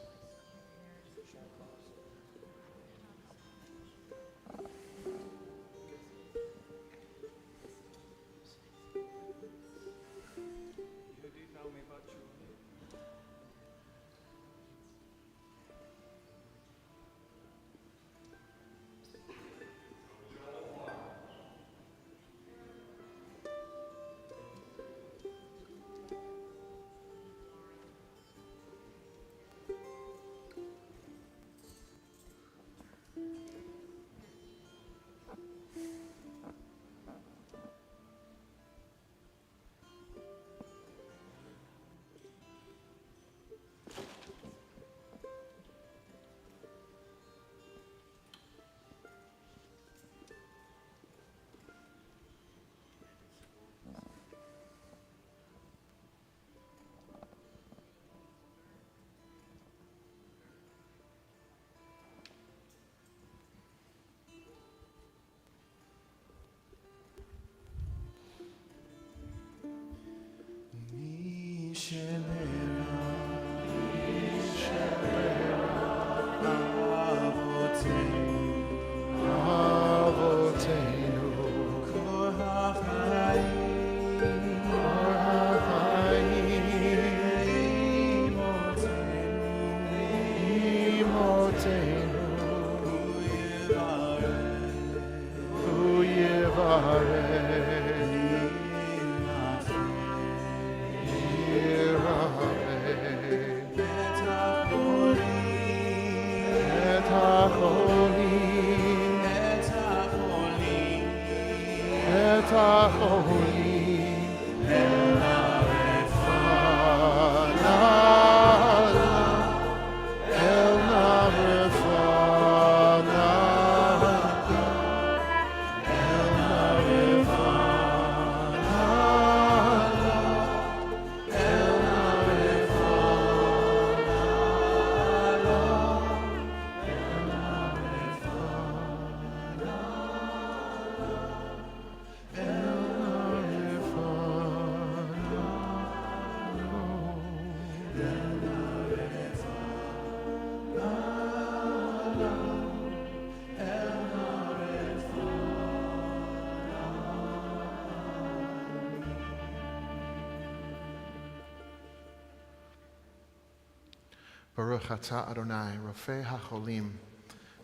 Baruch atah Adonai, Rofei HaCholim.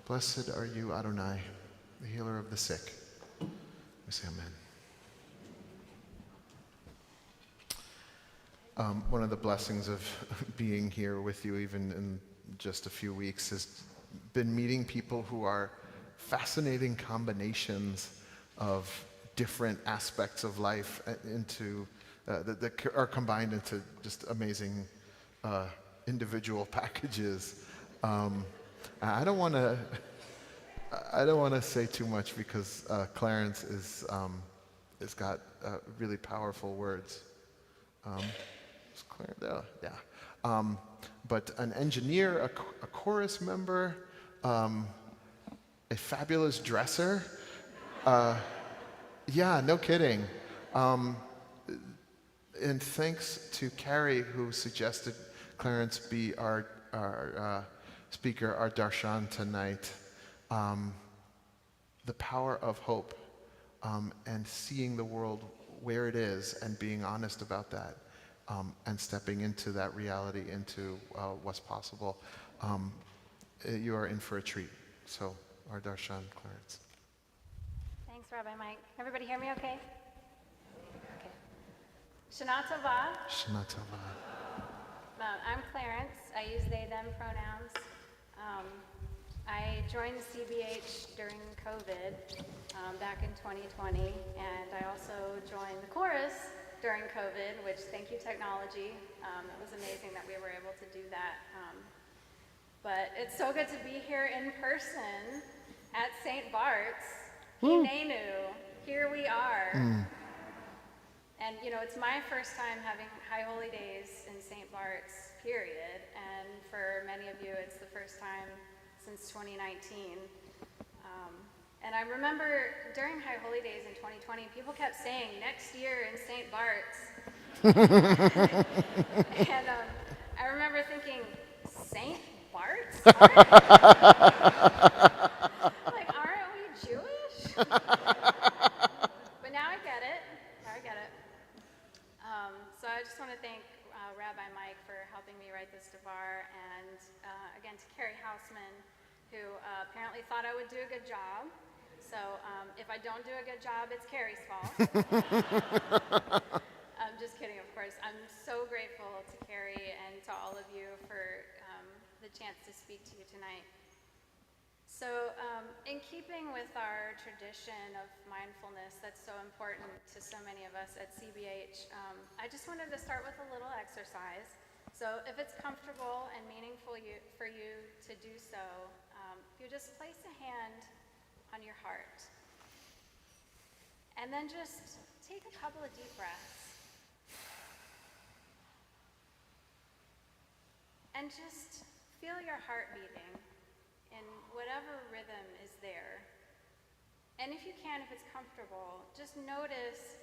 Blessed are you, Adonai, the healer of the sick. We say amen. One of the blessings of being here with you, even in just a few weeks, has been meeting people who are fascinating combinations of different aspects of life into that are combined into just amazing individual packages. I don't want to say too much because Clarence has got really powerful words. Is Clarence there? Yeah. But an engineer, a chorus member, a fabulous dresser. Yeah, no kidding. And thanks to Carrie, who suggested Clarence be our speaker, our Darshan tonight. The power of hope and seeing the world where it is and being honest about that and stepping into that reality, into what's possible. You are in for a treat. So, our Darshan, Clarence. Thanks, Rabbi Mike. Everybody hear me okay? Okay. Shana Tova. Shana Tova. I'm Clarence. I use they, them pronouns. I joined CBH during COVID back in 2020, and I also joined the chorus during COVID, which, thank you, technology. It was amazing that we were able to do that. But it's so good to be here in person at St. Bart's. Hinenu, here we are. And you know, it's my first time having High Holidays in St. Bart's, period. And for many of you, it's the first time since 2019. And I remember during High Holidays in 2020, people kept saying, next year in St. Bart's. And I remember thinking, St. Bart's? Like, aren't we Jewish? But now I get it. So I just want to thank Rabbi Mike for helping me write this devar, and again to Carrie Houseman, who apparently thought I would do a good job. So if I don't do a good job, it's Carrie's fault. I'm just kidding, of course. I'm so grateful to Carrie and to all of you for the chance to speak to you tonight. So in keeping with our tradition of mindfulness that's so important to so many of us at CBH, I just wanted to start with a little exercise. So if it's comfortable and meaningful for you to do so, if you just place a hand on your heart, and then just take a couple of deep breaths, and just feel your heart beating in whatever rhythm is there. And if you can, if it's comfortable, just notice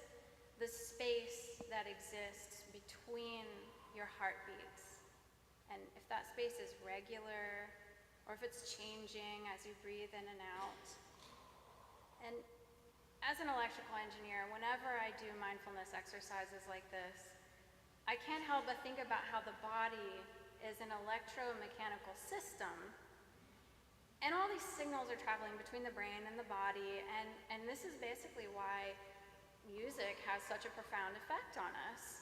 the space that exists between your heartbeats. And if that space is regular, or if it's changing as you breathe in and out. And as an electrical engineer, whenever I do mindfulness exercises like this, I can't help but think about how the body is an electromechanical system. And all these signals are traveling between the brain and the body, and this is basically why music has such a profound effect on us.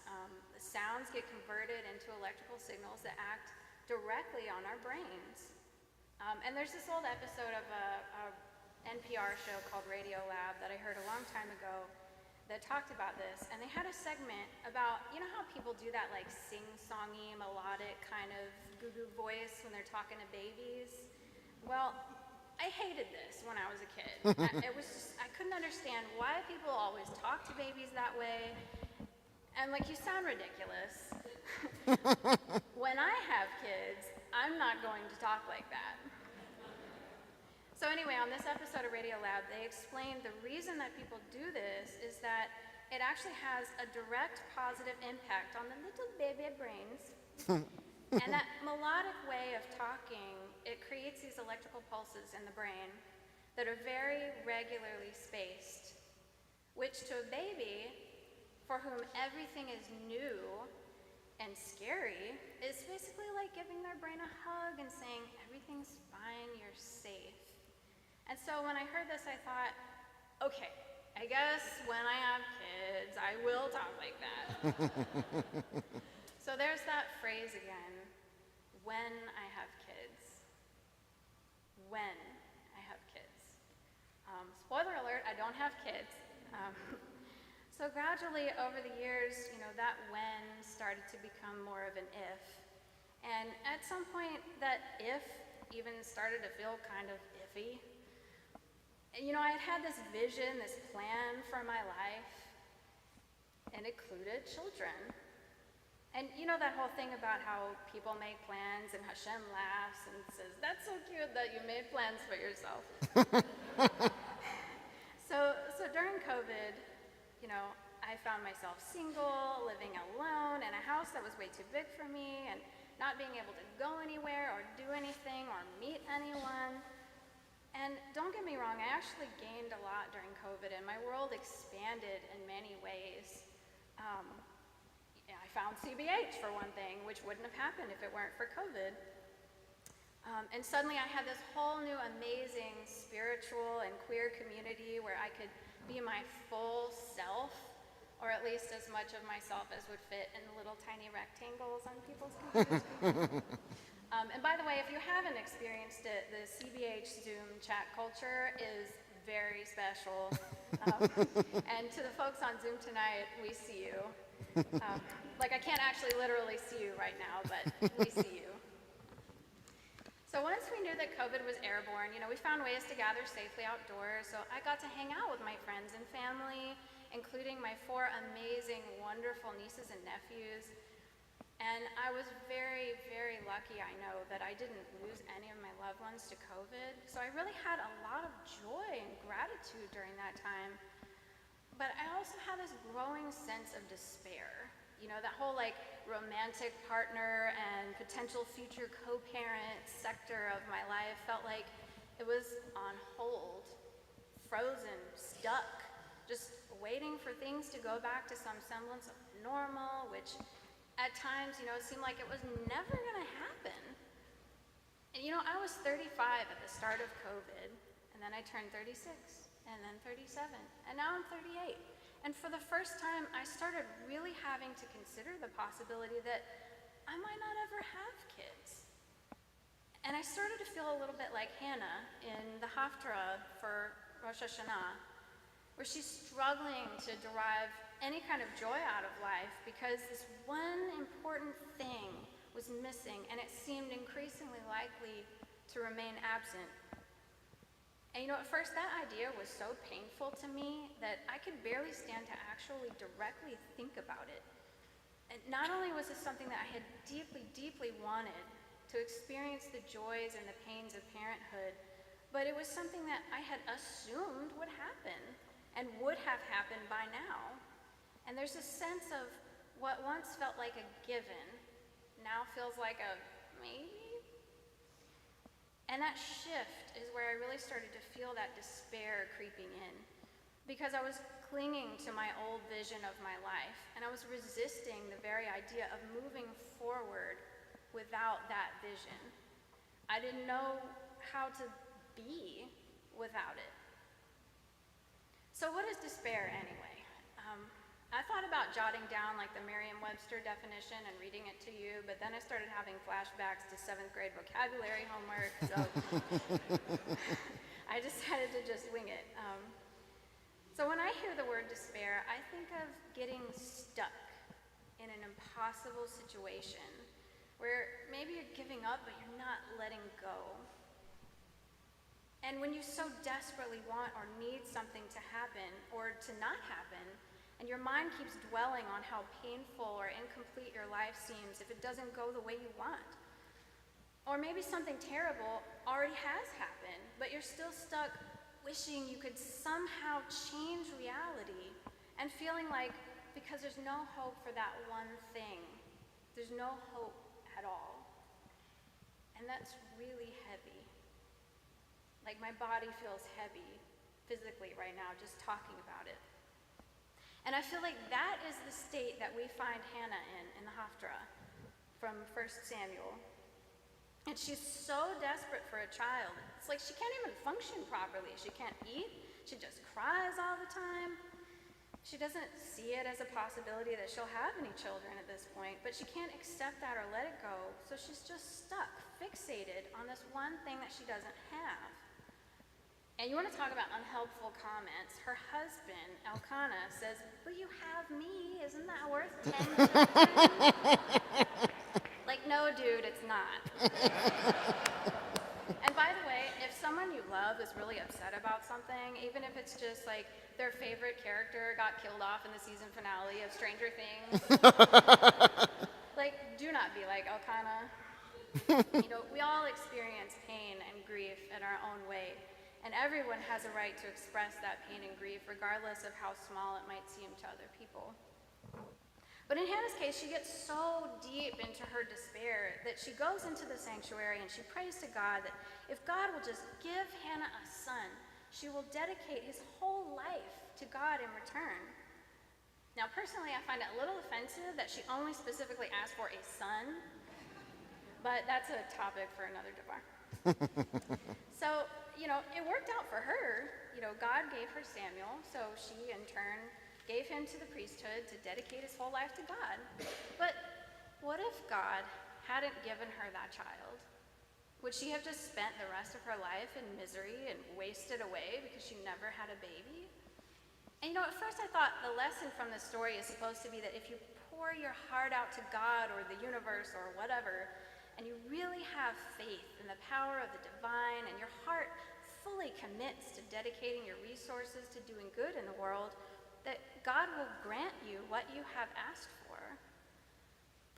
The sounds get converted into electrical signals that act directly on our brains. And there's this old episode of a NPR show called Radio Lab that I heard a long time ago that talked about this, and they had a segment about, you know how people do that like sing-songy, melodic kind of goo-goo voice when they're talking to babies? Well, I hated this when I was a kid. It was just, I couldn't understand why people always talk to babies that way. And like, you sound ridiculous. When I have kids, I'm not going to talk like that. So anyway, on this episode of Radio Lab, they explained the reason that people do this is that it actually has a direct positive impact on the little baby brains. And that melodic way of talking, it creates these electrical pulses in the brain that are very regularly spaced, which to a baby, for whom everything is new, and scary is basically like giving their brain a hug and saying, everything's fine, you're safe. And so when I heard this, I thought, okay, I guess when I have kids, I will talk like that. So there's that phrase again, when I have kids. When I have kids. Spoiler alert, I don't have kids. So gradually over the years, that when started to become more of an if. And at some point, that if even started to feel kind of iffy. And, I had this vision, this plan for my life, and it included children. And that whole thing about how people make plans and Hashem laughs and says, that's so cute that you made plans for yourself. So during COVID, I found myself single, living alone in a house that was way too big for me, and not being able to go anywhere or do anything or meet anyone. And don't get me wrong, I actually gained a lot during COVID, and my world expanded in many ways. I found CBH, for one thing, which wouldn't have happened if it weren't for COVID. And suddenly I had this whole new amazing spiritual and queer community where I could be my full self, or at least as much of myself as would fit in the little tiny rectangles on people's computers. And by the way, if you haven't experienced it, the CBH Zoom chat culture is very special. And to the folks on Zoom tonight, we see you. I can't actually literally see you right now, but we see you. So once we knew that COVID was airborne, we found ways to gather safely outdoors. So I got to hang out with my friends and family, including my 4 amazing, wonderful nieces and nephews. And I was very, very lucky, I know, that I didn't lose any of my loved ones to COVID. So I really had a lot of joy and gratitude during that time. But I also had this growing sense of despair. That whole romantic partner and potential future co-parent sector of my life felt like it was on hold, frozen, stuck, just waiting for things to go back to some semblance of normal, which at times, it seemed like it was never gonna happen. And I was 35 at the start of COVID, and then I turned 36, and then 37, and now I'm 38. And for the first time, I started really having to consider the possibility that I might not ever have kids. And I started to feel a little bit like Hannah in the Haftarah for Rosh Hashanah, where she's struggling to derive any kind of joy out of life because this one important thing was missing, and it seemed increasingly likely to remain absent. And at first that idea was so painful to me that I could barely stand to actually directly think about it. And not only was this something that I had deeply, deeply wanted to experience the joys and the pains of parenthood, but it was something that I had assumed would happen and would have happened by now. And there's a sense of what once felt like a given now feels like a maybe. And that shift is where I really started to feel that despair creeping in, because I was clinging to my old vision of my life, and I was resisting the very idea of moving forward without that vision. I didn't know how to be without it. So what is despair anyway? I thought about jotting down the Merriam-Webster definition and reading it to you, but then I started having flashbacks to 7th grade vocabulary homework, so I decided to just wing it. So when I hear the word despair, I think of getting stuck in an impossible situation where maybe you're giving up, but you're not letting go. And when you so desperately want or need something to happen or to not happen, and your mind keeps dwelling on how painful or incomplete your life seems if it doesn't go the way you want. Or maybe something terrible already has happened, but you're still stuck wishing you could somehow change reality and feeling like because there's no hope for that one thing, there's no hope at all. And that's really heavy. My body feels heavy physically right now just talking about it. And I feel like that is the state that we find Hannah in the Haftarah from 1 Samuel. And she's so desperate for a child. It's like she can't even function properly. She can't eat. She just cries all the time. She doesn't see it as a possibility that she'll have any children at this point, but she can't accept that or let it go. So she's just stuck, fixated on this one thing that she doesn't have. And you want to talk about unhelpful comments. Her husband, Elkanah, says, "But you have me. Isn't that worth 10 children?" Like, no, dude, it's not. And by the way, if someone you love is really upset about something, even if it's just like their favorite character got killed off in the season finale of Stranger Things, like, do not be like Elkanah. You know, we all experience pain and grief in our own way. And everyone has a right to express that pain and grief, regardless of how small it might seem to other people. But in Hannah's case, she gets so deep into her despair that she goes into the sanctuary and she prays to God that if God will just give Hannah a son, she will dedicate his whole life to God in return. Now, personally, I find it a little offensive that she only specifically asked for a son, but that's a topic for another debar. So, you know, it worked out for her. You know, God gave her Samuel, so she in turn gave him to the priesthood to dedicate his whole life to God. But what if God hadn't given her that child? Would she have just spent the rest of her life in misery and wasted away because she never had a baby? And you know, at first I thought the lesson from this story is supposed to be that if you pour your heart out to God or the universe or whatever, and you really have faith in the power of the divine, and your heart fully commits to dedicating your resources to doing good in the world, that God will grant you what you have asked for.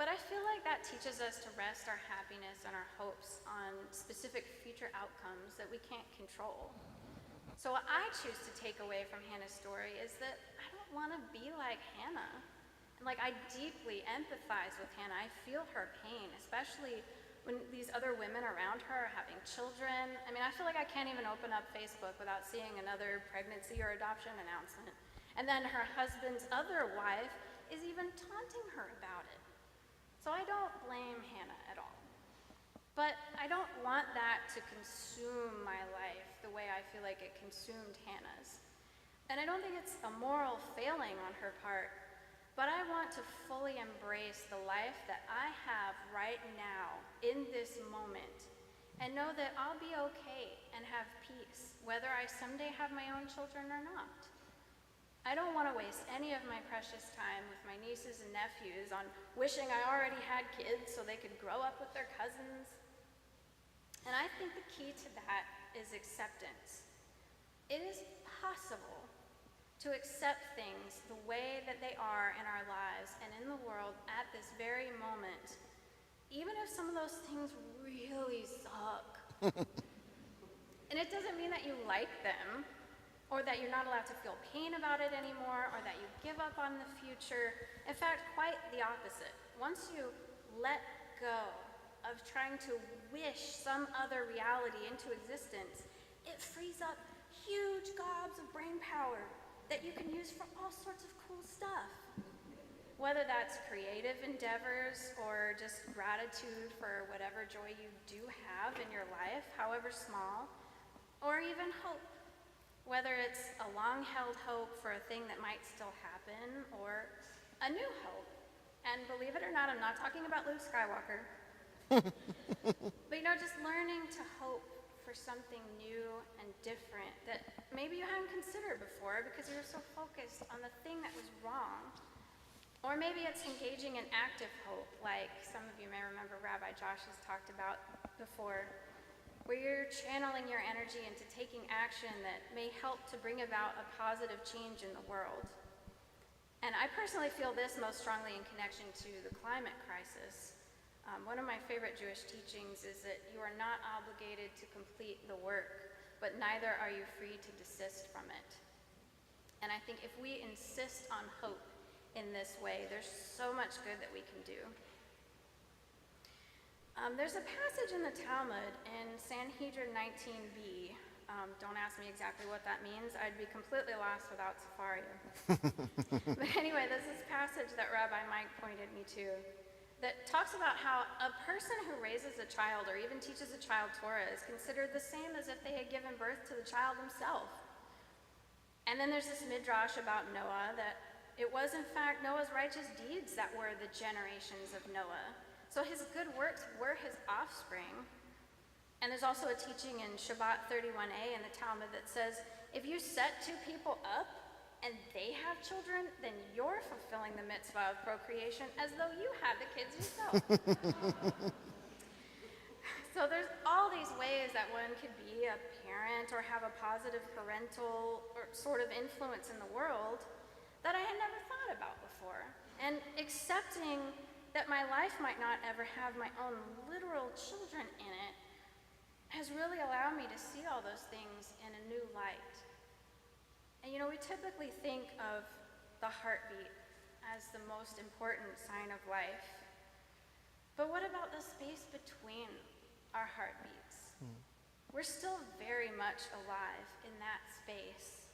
But I feel like that teaches us to rest our happiness and our hopes on specific future outcomes that we can't control. So what I choose to take away from Hannah's story is that I don't want to be like Hannah. And like, I deeply empathize with Hannah. I feel her pain, especially when these other women around her are having children. I mean, I feel like I can't even open up Facebook without seeing another pregnancy or adoption announcement. And then her husband's other wife is even taunting her about it. So I don't blame Hannah at all. But I don't want that to consume my life the way I feel like it consumed Hannah's. And I don't think it's a moral failing on her part, but I want to fully embrace the life that I have right now in this moment and know that I'll be okay and have peace, whether I someday have my own children or not. I don't want to waste any of my precious time with my nieces and nephews on wishing I already had kids so they could grow up with their cousins. And I think the key to that is acceptance. It is possible to accept things the way that they are in our lives and in the world at this very moment, even if some of those things really suck. And it doesn't mean that you like them, or that you're not allowed to feel pain about it anymore, or that you give up on the future. In fact, quite the opposite. Once you let go of trying to wish some other reality into existence, it frees up huge gobs of brain power that you can use for all sorts of cool stuff. Whether that's creative endeavors or just gratitude for whatever joy you do have in your life, however small, or even hope. Whether it's a long-held hope for a thing that might still happen, or a new hope. And believe it or not, I'm not talking about Luke Skywalker. But you know, just learning to hope for something new and different that maybe you hadn't considered before because you were so focused on the thing that was wrong. Or maybe it's engaging in active hope, like some of you may remember Rabbi Josh has talked about before, where you're channeling your energy into taking action that may help to bring about a positive change in the world. And I personally feel this most strongly in connection to the climate crisis. One of my favorite Jewish teachings is that you are not obligated to complete the work, but neither are you free to desist from it. And I think if we insist on hope in this way, there's so much good that we can do. There's a passage in the Talmud in Sanhedrin 19b Don't ask me exactly what that means. I'd be completely lost without Sefaria. But anyway, there's this passage that Rabbi Mike pointed me to that talks about how a person who raises a child or even teaches a child Torah is considered the same as if they had given birth to the child himself. And then there's this midrash about Noah that it was in fact Noah's righteous deeds that were the generations of Noah. So his good works were his offspring. And there's also a teaching in Shabbat 31a in the Talmud that says, if you set two people up and they have children, then you're fulfilling the mitzvah of procreation as though you had the kids yourself. So there's all these ways that one could be a parent or have a positive parental or sort of influence in the world that I had never thought about before. And accepting that my life might not ever have my own literal children in it has really allowed me to see all those things in a new light. And you know, we typically think of the heartbeat as the most important sign of life. But what about the space between our heartbeats? We're still very much alive in that space.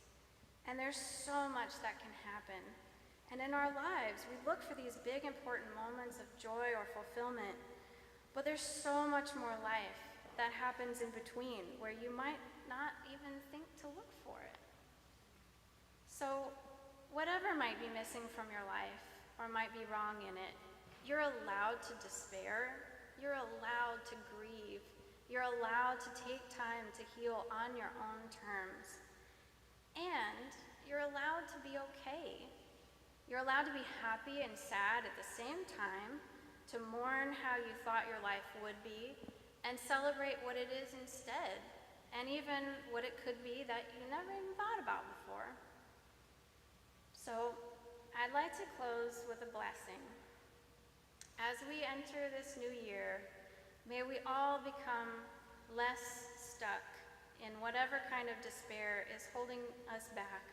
And there's so much that can happen. And in our lives, we look for these big, important moments of joy or fulfillment, but there's so much more life that happens in between where you might not even think to look for it. So whatever might be missing from your life or might be wrong in it, you're allowed to despair, you're allowed to grieve, you're allowed to take time to heal on your own terms, and you're allowed to be okay. You're allowed to be happy and sad at the same time, to mourn how you thought your life would be, and celebrate what it is instead, and even what it could be that you never even thought about before. So I'd like to close with a blessing. As we enter this new year, may we all become less stuck in whatever kind of despair is holding us back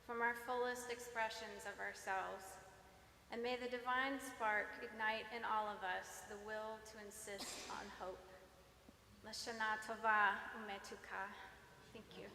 from our fullest expressions of ourselves. And may the divine spark ignite in all of us the will to insist on hope. Lashana Tova Umetuka. Thank you.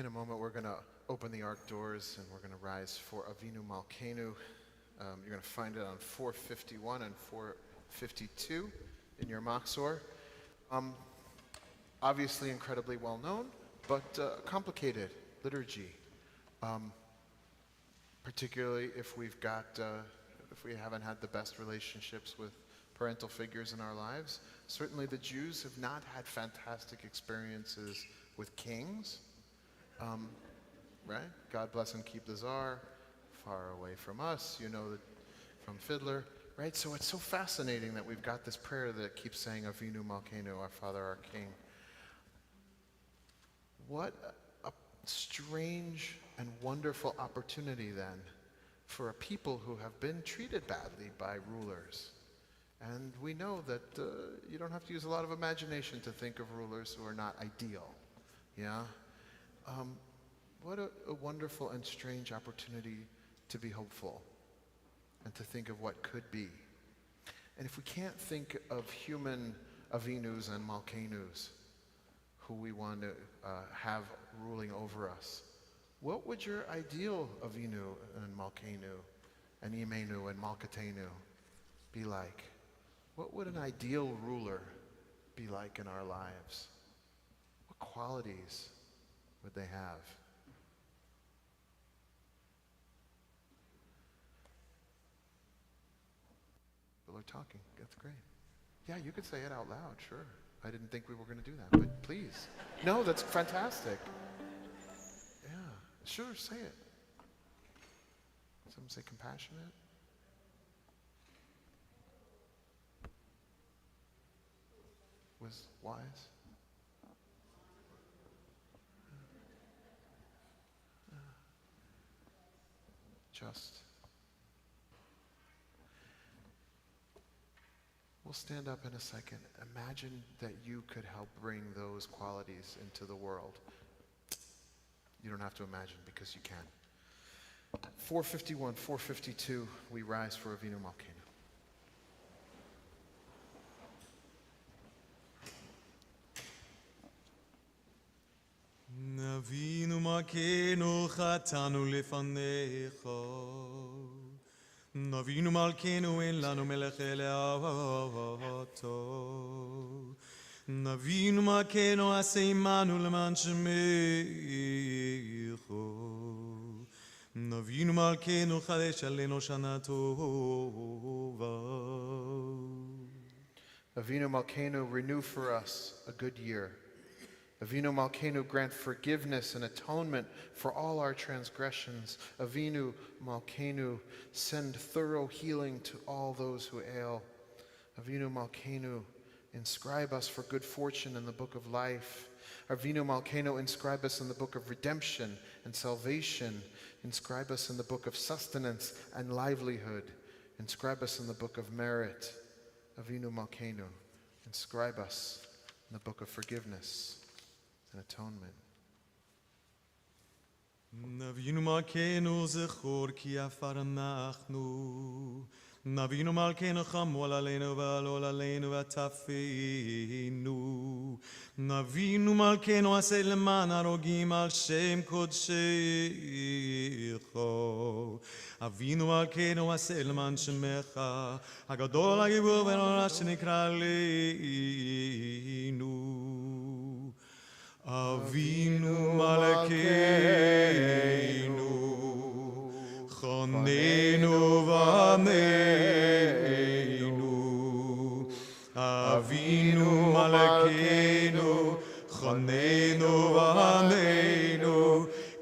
In a moment, we're going to open the ark doors and we're going to rise for Avinu Malkeinu. You're going to find it on 451 and 452 in your Machzor. Obviously incredibly well known, but complicated liturgy. Particularly if we haven't had the best relationships with parental figures in our lives. Certainly the Jews have not had fantastic experiences with kings. Right? God bless and keep the Tsar, far away from us, you know, from Fiddler, right? So it's so fascinating that we've got this prayer that keeps saying, Avinu Malkeinu, our Father, our King. What a strange and wonderful opportunity then for a people who have been treated badly by rulers. And we know that you don't have to use a lot of imagination to think of rulers who are not ideal, yeah? What a wonderful and strange opportunity to be hopeful and to think of what could be. And if we can't think of human Avinus and Malkeinus who we want to have ruling over us, what would your ideal Avinu and Malkeinu and Imenu and Malkatenu be like? What would an ideal ruler be like in our lives? What qualities would they have? People are talking. That's great. Yeah, you could say it out loud, sure. I didn't think we were going to do that, but please. No, that's fantastic. Yeah, sure, say it. Some say compassionate. Was wise. Just. We'll stand up in a second. Imagine that you could help bring those qualities into the world. You don't have to imagine because you can. 451, 452, we rise for Avinu Malkeinu. Avinu Malkeinu chatanu lefanecha. Avinu Malkeinu en lanu melech eleato. Avinu Malkeinu aseh imanu leman shemecho. Avinu Malkeinu chadesh alenu shana tova. Avinu Malkeinu, renew for us a good year. Avinu Malkeinu, grant forgiveness and atonement for all our transgressions. Avinu Malkeinu, send thorough healing to all those who ail. Avinu Malkeinu, inscribe us for good fortune in the book of life. Avinu Malkeinu, inscribe us in the book of redemption and salvation. Inscribe us in the book of sustenance and livelihood. Inscribe us in the book of merit. Avinu Malkeinu, inscribe us in the book of forgiveness and atonement. Avinu Malkeinu zechor ki afar anachnu. Avinu Malkeinu chamol aleinu v'alol aleinu v'tafinu. Avinu Malkeinu aseh leman harogim al shem kodshecho. Avinu Malkeinu aseh leman shemecha hagadol hagibur v'nora shenikra leinu. Avinu Malkeinu, Chonenu v'ameinu. Avinu Malkeinu, Chonenu v'ameinu,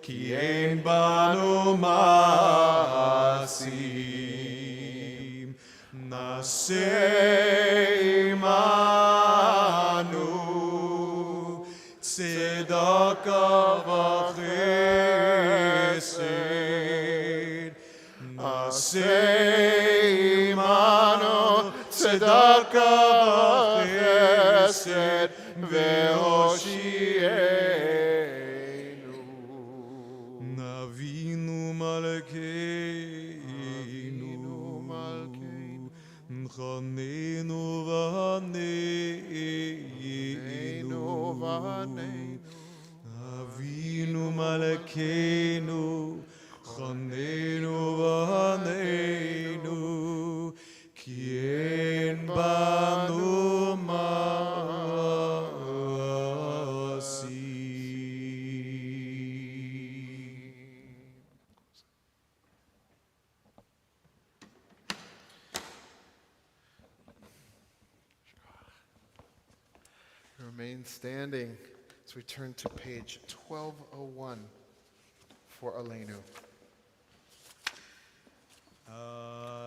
ki ein banu maasim. Naseh imanu tzedakah v'chesed. Naseh imanu tzedakah v'chesed ve'hoshienu. Avinu Malkeinu, Chonenu v'aneinu. Avinu Malkeinu, remain standing as we turn to page 1201 for Aleinu.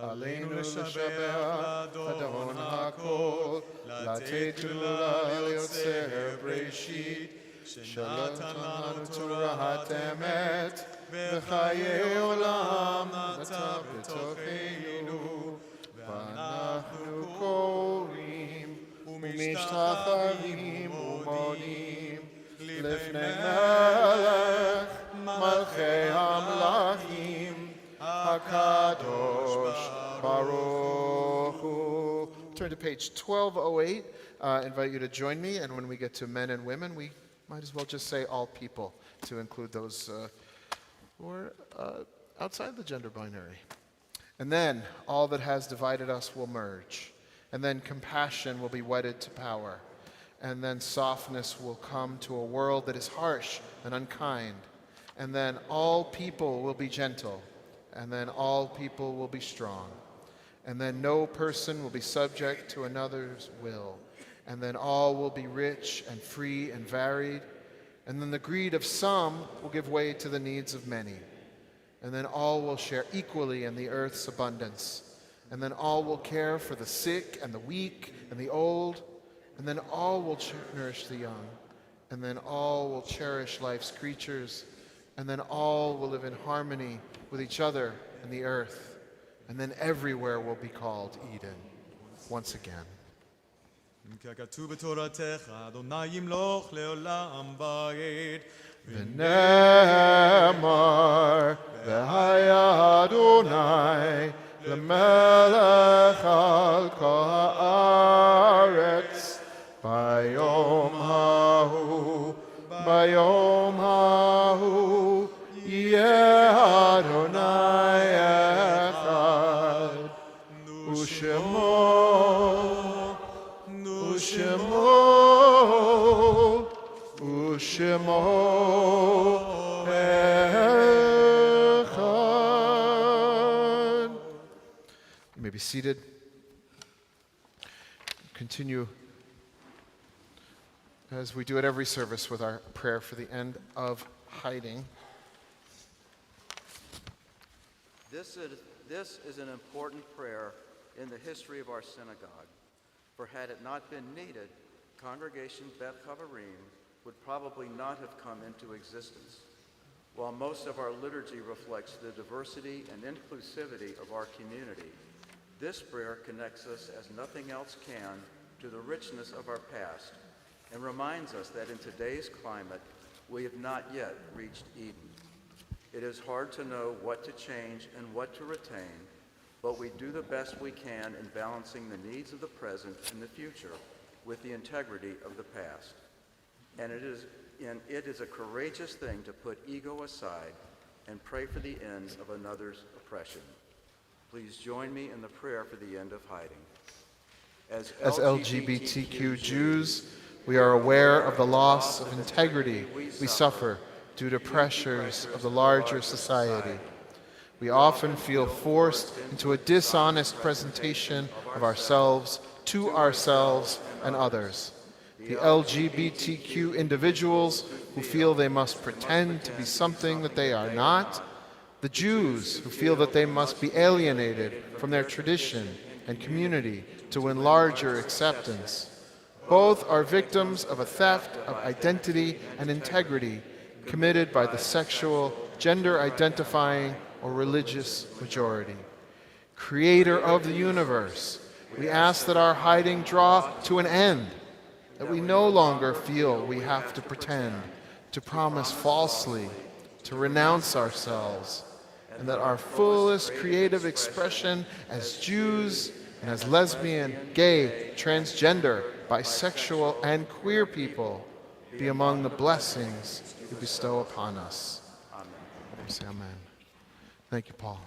עלינו לשבח לאדון הכל, לתת גדולה ליוצר בראשית, שנתן לנו תורת אמת, וחיי עולם נטע בתוכנו, ואנחנו קוראים ומשתחווים ומודים לפני מלך מלכי המלכים, HaKadosh Baruch Hu. Turn to page 1208. I invite you to join me, and when we get to men and women, we might as well just say all people to include those who are outside the gender binary. And then all that has divided us will merge. And then compassion will be wedded to power. And then softness will come to a world that is harsh and unkind. And then all people will be gentle. And then all people will be strong. And then no person will be subject to another's will. And then all will be rich and free and varied. And then the greed of some will give way to the needs of many. And then all will share equally in the earth's abundance. And then all will care for the sick and the weak and the old. And then all will nourish the young. And then all will cherish life's creatures. And then all will live in harmony with each other and the earth. And then everywhere will be called Eden once again. ככתוב בתורתך, אדוני ימלוך לעולם ועד. ונאמר, והיה אדוני למלך על כל הארץ, ביום ההוא יהיה אדוני אחד, ושמו אחד. You may be seated. Continue as we do at every service with our prayer for the end of hiding. This is an important prayer in the history of our synagogue, for had it not been needed, Congregation Beth Havarim would probably not have come into existence. While most of our liturgy reflects the diversity and inclusivity of our community, this prayer connects us as nothing else can to the richness of our past and reminds us that in today's climate, we have not yet reached Eden. It is hard to know what to change and what to retain, but we do the best we can in balancing the needs of the present and the future with the integrity of the past. And it is a courageous thing to put ego aside and pray for the end of another's oppression. Please join me in the prayer for the end of hiding. As LGBTQ Jews, we are aware of the loss of integrity we suffer due to pressures of the larger society. We often feel forced into a dishonest presentation of ourselves to ourselves and others. The LGBTQ individuals who feel they must pretend to be something that they are not. The Jews who feel that they must be alienated from their tradition and community to win larger acceptance. Both are victims of a theft of identity and integrity committed by the sexual, gender-identifying, or religious majority. Creator of the universe, we ask that our hiding draw to an end, that we no longer feel we have to pretend, to promise falsely, to renounce ourselves, and that our fullest creative expression as Jews and as lesbian, gay, transgender, bisexual, and queer people be among the blessings you bestow upon us. Amen. We say amen. Thank you, Paul.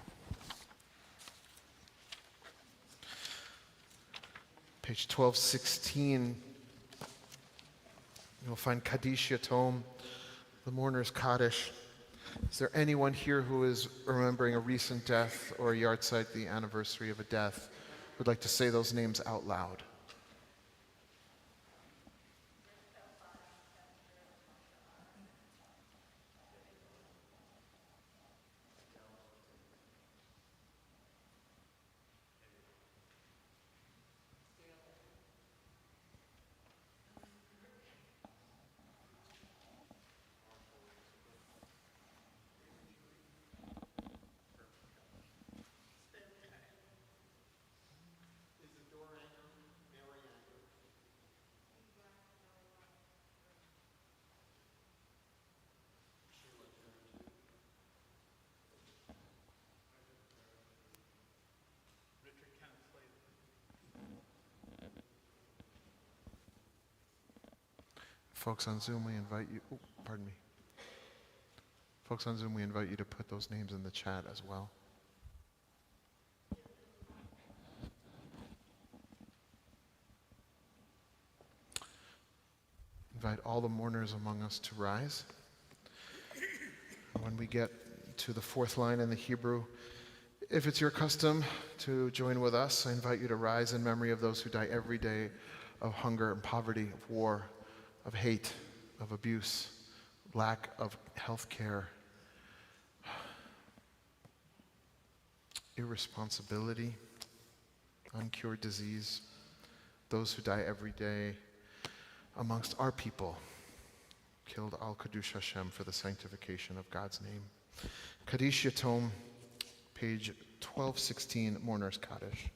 Page 1216, you'll find Kaddish Yatom, the mourner's Kaddish. Is there anyone here who is remembering a recent death or a yahrzeit, the anniversary of a death, who would like to say those names out loud? Folks on Zoom, we invite you, pardon me. Folks on Zoom, we invite you to put those names in the chat as well. Invite all the mourners among us to rise. When we get to the fourth line in the Hebrew, if it's your custom to join with us, I invite you to rise in memory of those who die every day of hunger and poverty, of war, of hate, of abuse, lack of health care, irresponsibility, uncured disease, those who die every day amongst our people, killed al Kaddish Hashem for the sanctification of God's name. Kaddish Yatom, page 1216, Mourner's Kaddish.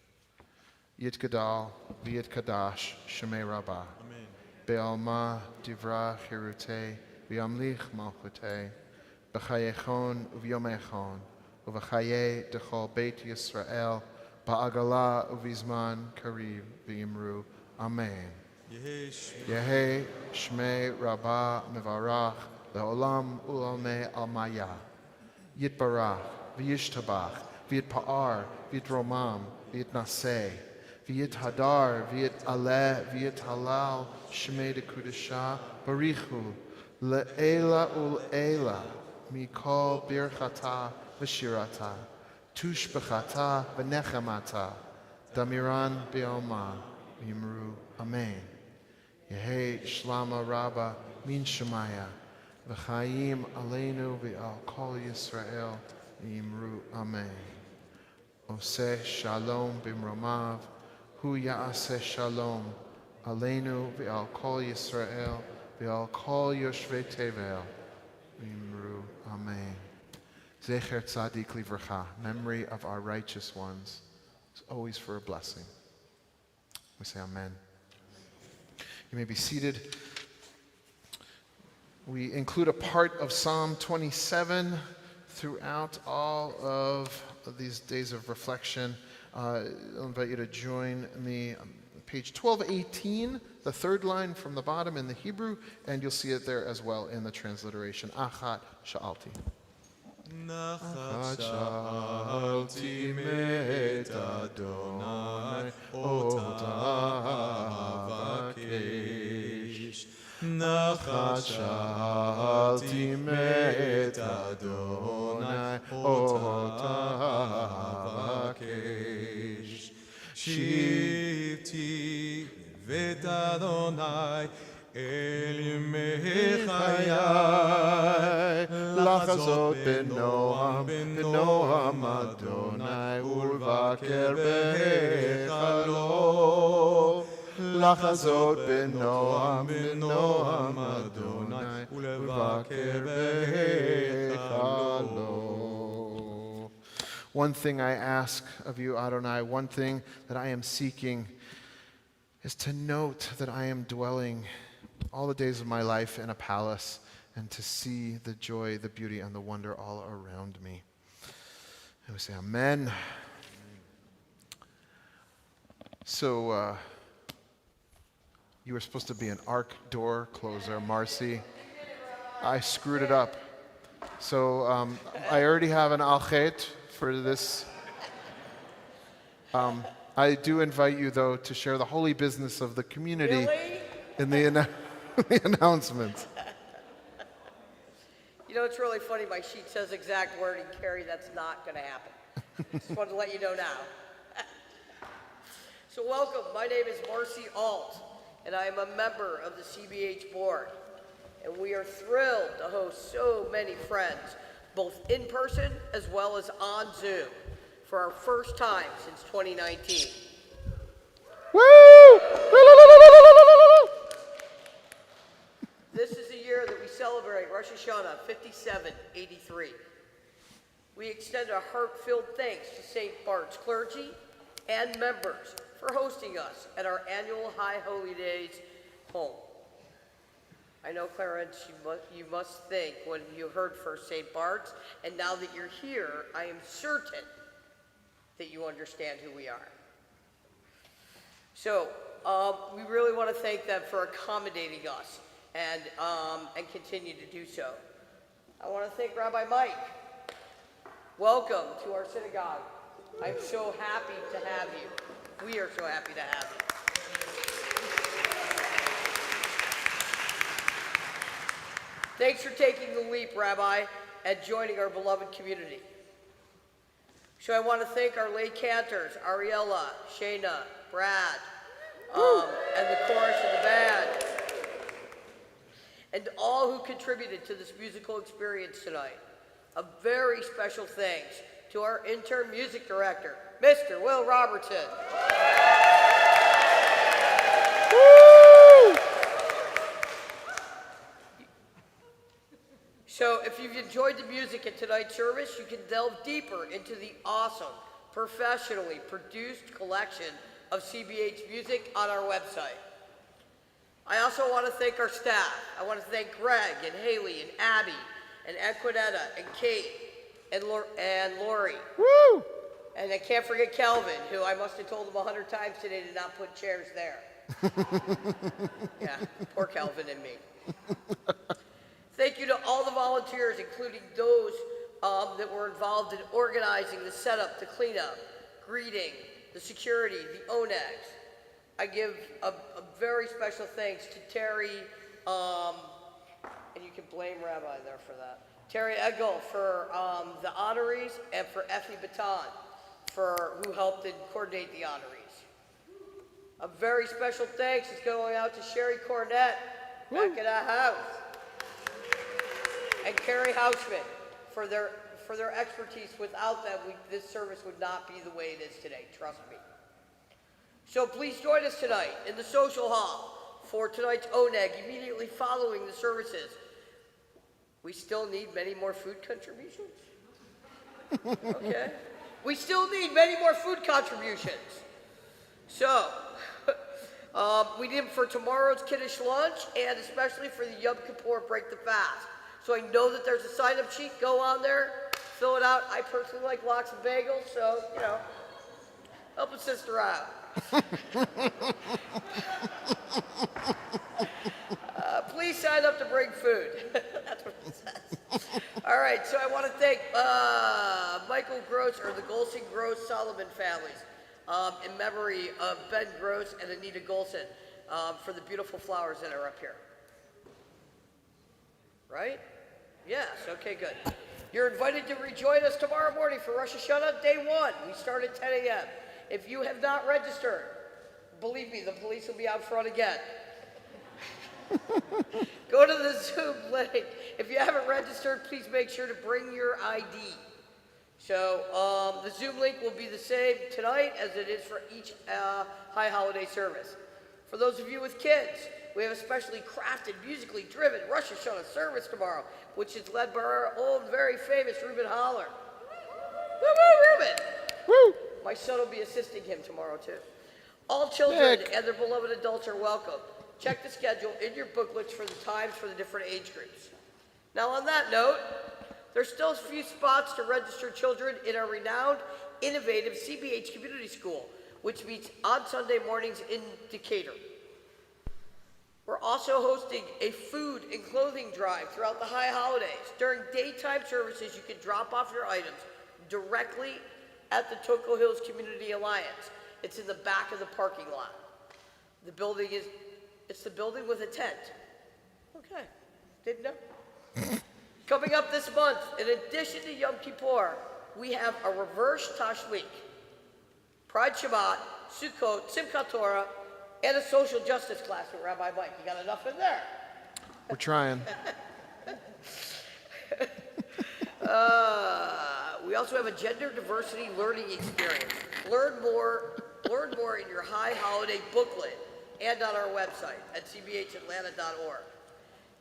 Yit Gadal, V'yit Kadash, Shemei Rabbah. Be'alma Divra Chirute, V'yamlich Malchute, B'chayechon Uvyomechon, U'v'chaye Dechol Beit Yisrael, Ba'agala Uvizman Kariv V'yimru. Amen. Yehi Shmei Rabbah Mevarach Le'olam U'almei Almaya Yitbarach V'yishtabach V'yitpa'ar V'yitromam V'yitnaseh V'yithadar V'yitaleh V'yithalal Shmei Dekudesha Barichu Le'ela Ul'ela Mikol Birchata V'shirata Tushbechata V'nechamata Damiran Be'alma V'yimru. Amen. Yehi Shlama Rabba Min Shemaya V'chaim Aleinu V'al Kol Yisrael V'yimru. Amen. Oseh Shalom B'mromav Hu Ya'aseh Shalom Aleinu V'al Kol Yisrael V'al Kol Yoshvei Tevel V'yimru. Amen. Zecher Tzadik Livracha, memory of our righteous ones, is always for a blessing. We say amen. You may be seated. We include a part of Psalm 27 throughout all of these days of reflection. I'll invite you to join me on page 1218, the third line from the bottom in the Hebrew, and you'll see it there as well in the transliteration. Achat Sha'alti. Nachat sha'alti met Adonai ota avakesh. Nachat sha'alti met Adonai ota avakesh. Shivti vet Adonai El yemei chayai Lachazot benoam Adonai ulvaker behechalo. Lachazot benoam Adonai ulvaker behechalo. One thing I ask of you, Adonai, one thing that I am seeking is to note that I am dwelling all the days of my life in a palace, and to see the joy, the beauty, and the wonder all around me. And we say, amen. So, you were supposed to be an ark door closer, Marcy. I screwed it up. So, I already have an alchet for this. I do invite you, though, to share the holy business of the community in the announcements. You know, it's really funny. My sheet says exact wording, Carrie. That's not going to happen. Just wanted to let you know now. So welcome. My name is Marcy Alt, and I am a member of the CBH board. And we are thrilled to host so many friends, both in person as well as on Zoom, for our first time since 2019. Woo! This is the year that we celebrate Rosh Hashanah 5783. We extend a heart-filled thanks to St. Bart's clergy and members for hosting us at our annual High Holidays home. I know, Clarence, you must think when you heard first St. Bart's, and now that you're here, I am certain that you understand who we are. So, we really want to thank them for accommodating us and continue to do so. I want to thank Rabbi Mike. Welcome to our synagogue. I'm so happy to have you. We are so happy to have you. Thanks for taking the leap, Rabbi, and joining our beloved community. So I want to thank our lay cantors, Ariella, Shayna, Brad, and the chorus and the band, and all who contributed to this musical experience tonight. A very special thanks to our intern music director, Mr. Will Robertson. So if you've enjoyed the music at tonight's service, you can delve deeper into the awesome, professionally produced collection of CBH music on our website. I also want to thank our staff. I want to thank Greg and Haley and Abby and Equinetta and Kate and Lori. Woo! And I can't forget Calvin, who I must have told him 100 times today to not put chairs there. Yeah, poor Calvin and me. Thank you to all the volunteers, including those that were involved in organizing the setup, the cleanup, greeting, the security, the ONEGs. I give a very special thanks to Terry, and you can blame Rabbi there for that. Terry Egel for the honorees, and for Effie Baton who helped and coordinate the honorees. A very special thanks is going out to Sherry Cornett, back in our house, and Carrie Hausman for their expertise. Without them, this service would not be the way it is today, trust me. So please join us tonight in the social hall for tonight's ONEG immediately following the services. We still need many more food contributions? Okay. We still need many more food contributions. So, we need them for tomorrow's Kaddish lunch and especially for the Yom Kippur Break the Fast. So I know that there's a sign-up sheet. Go on there, fill it out. I personally like lox and bagels, so, you know, help a sister out. Please sign up to bring food. That's what it says. All right, so I want to thank Michael Gross, or the Golson Gross Solomon families, in memory of Ben Gross and Anita Golson, for the beautiful flowers that are up here. Right? Yes, okay, good. You're invited to rejoin us tomorrow morning for Rosh Hashanah, day 1. We start at 10 a.m. If you have not registered, believe me, the police will be out front again. Go to the Zoom link. If you haven't registered, please make sure to bring your ID. So the Zoom link will be the same tonight as it is for each High Holiday service. For those of you with kids, we have a specially crafted, musically driven Rosh Hashanah service tomorrow, which is led by our old, very famous Reuben Holler. Woo, woo, Reuben! Woo! My son will be assisting him tomorrow, too. All children and their beloved adults are welcome. Check the schedule in your booklets for the times for the different age groups. Now, on that note, there's still a few spots to register children in our renowned, innovative CBH Community School, which meets on Sunday mornings in Decatur. We're also hosting a food and clothing drive throughout the High Holidays. During daytime services, you can drop off your items directly at the Toco Hills Community Alliance. It's in the back of the parking lot. The building it's the building with a tent. Okay, didn't know. Coming up this month, in addition to Yom Kippur, we have a reverse Tashlik, Pride Shabbat, Sukkot, Simchat Torah, and a social justice class with Rabbi Mike. You got enough in there? We're trying. We also have a gender diversity learning experience. Learn more in your High Holiday booklet and on our website at cbhatlanta.org.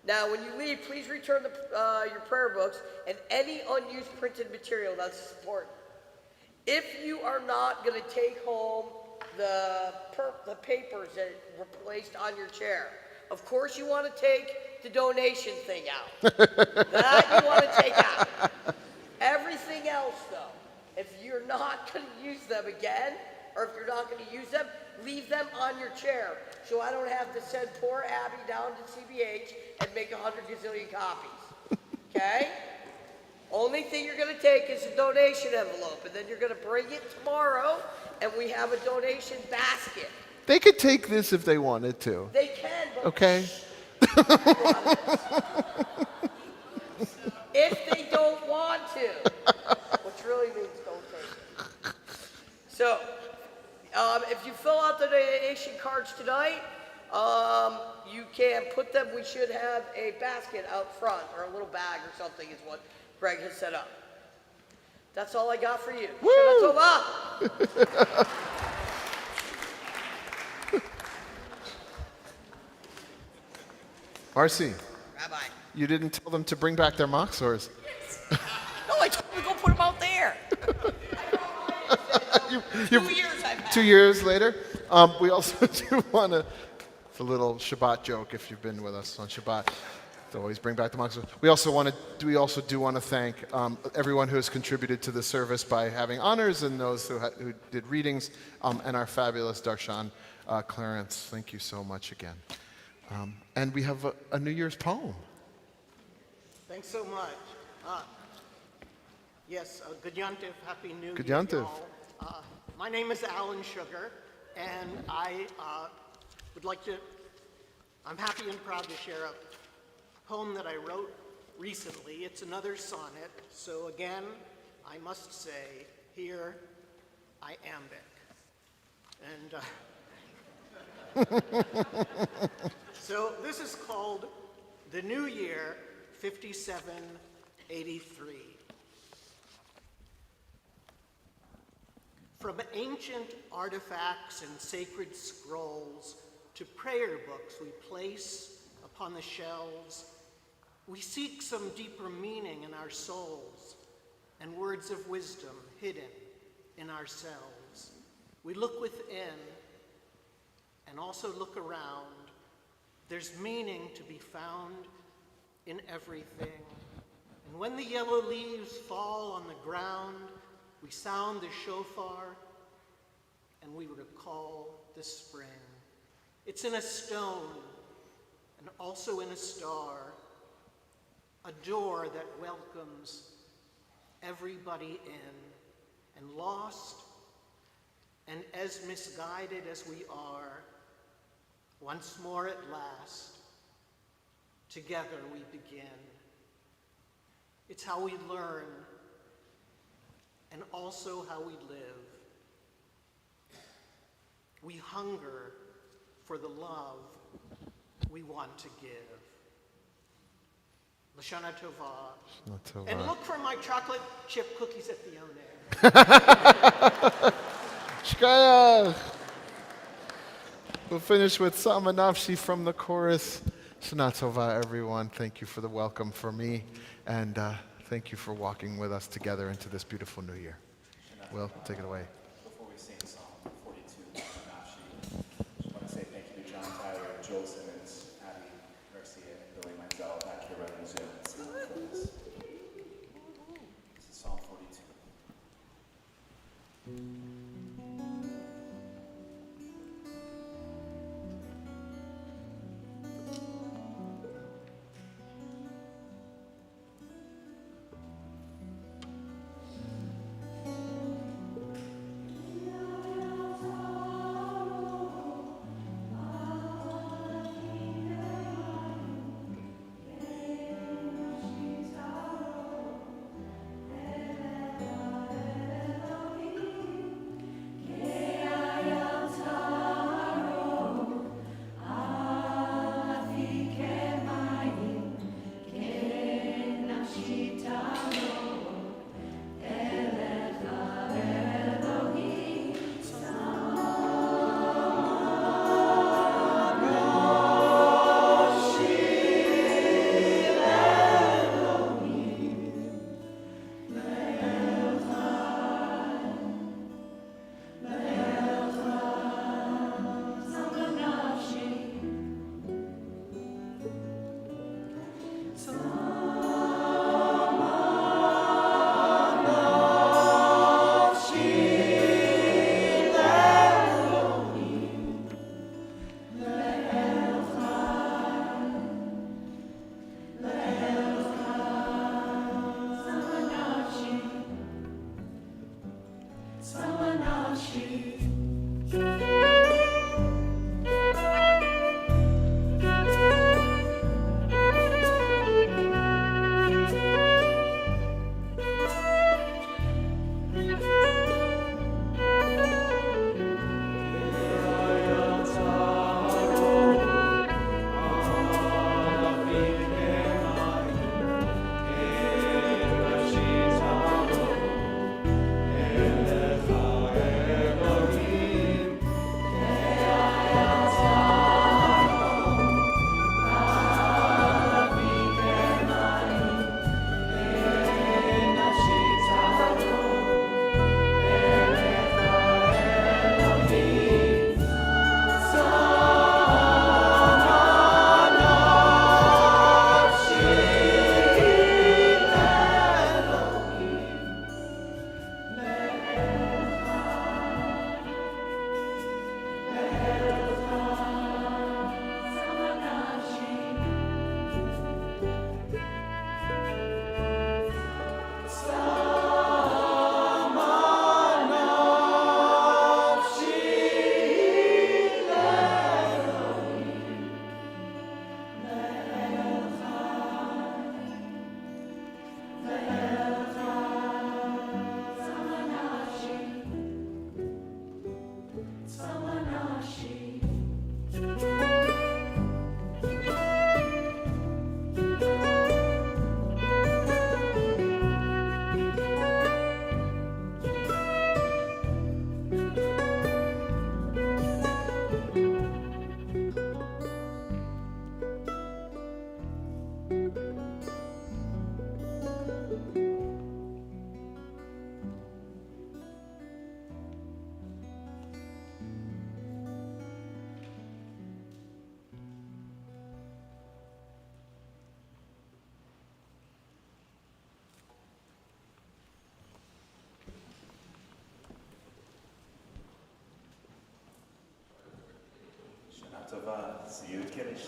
Now, when you leave, please return your prayer books and any unused printed material. That's important. If you are not going to take home the papers that were placed on your chair, of course you want to take the donation thing out. That you want to take out. Everything else, though, if you're not going to use them again, or if you're not going to use them, leave them on your chair so I don't have to send poor Abby down to CBH and make 100 gazillion copies. Okay? Only thing you're going to take is a donation envelope, and then you're going to bring it tomorrow, and we have a donation basket. They could take this if they wanted to. They can, but Okay? if they don't want to, which really means don't take it. So, if you fill out the donation cards tonight, you can put them, we should have a basket out front, or a little bag or something is what Greg has set up. That's all I got for you. Shana Tova. Marcy, Rabbi. you didn't tell them to bring back their machzors. No, I told him to go put them out there. 2 years I've had. 2 years later. We also do want to, it's a little Shabbat joke if you've been with us on Shabbat. To always bring back the machzor. We also do want to thank everyone who has contributed to the service by having honors and those who did readings, and our fabulous Darshan Clarence. Thank you so much again. And we have a New Year's poem. Thanks so much. Yes, good Yontif, Happy New Good Year, Yontif. y'all. My name is Alan Sugar, and I would like to, I'm happy and proud to share a poem that I wrote recently. It's another sonnet, so again, I must say, here, iambic. And so this is called The New Year 5783. From ancient artifacts and sacred scrolls to prayer books we place upon the shelves, we seek some deeper meaning in our souls and words of wisdom hidden in ourselves. We look within and also look around. There's meaning to be found in everything. And when the yellow leaves fall on the ground, we sound the shofar and we recall the spring. It's in a stone and also in a star, a door that welcomes everybody in. And lost and as misguided as we are, once more at last, together we begin. It's how we learn and also how we live. We hunger for the love we want to give. Lashana Tova. And look for my chocolate chip cookies at the Oner. Shkaya. We'll finish with Sama Nafshi from the chorus. Shana Tova, everyone. Thank you for the welcome for me, and thank you for walking with us together into this beautiful new year. Will, take it away. Before we sing Psalm 42, Nafshi, I just want to say thank you to John Tyler, Joel Simmons, Abby, Mercia, and Billy Mizell back here running Zoom for this. This is Psalm 42. Shana Tova. See you at Kaddish.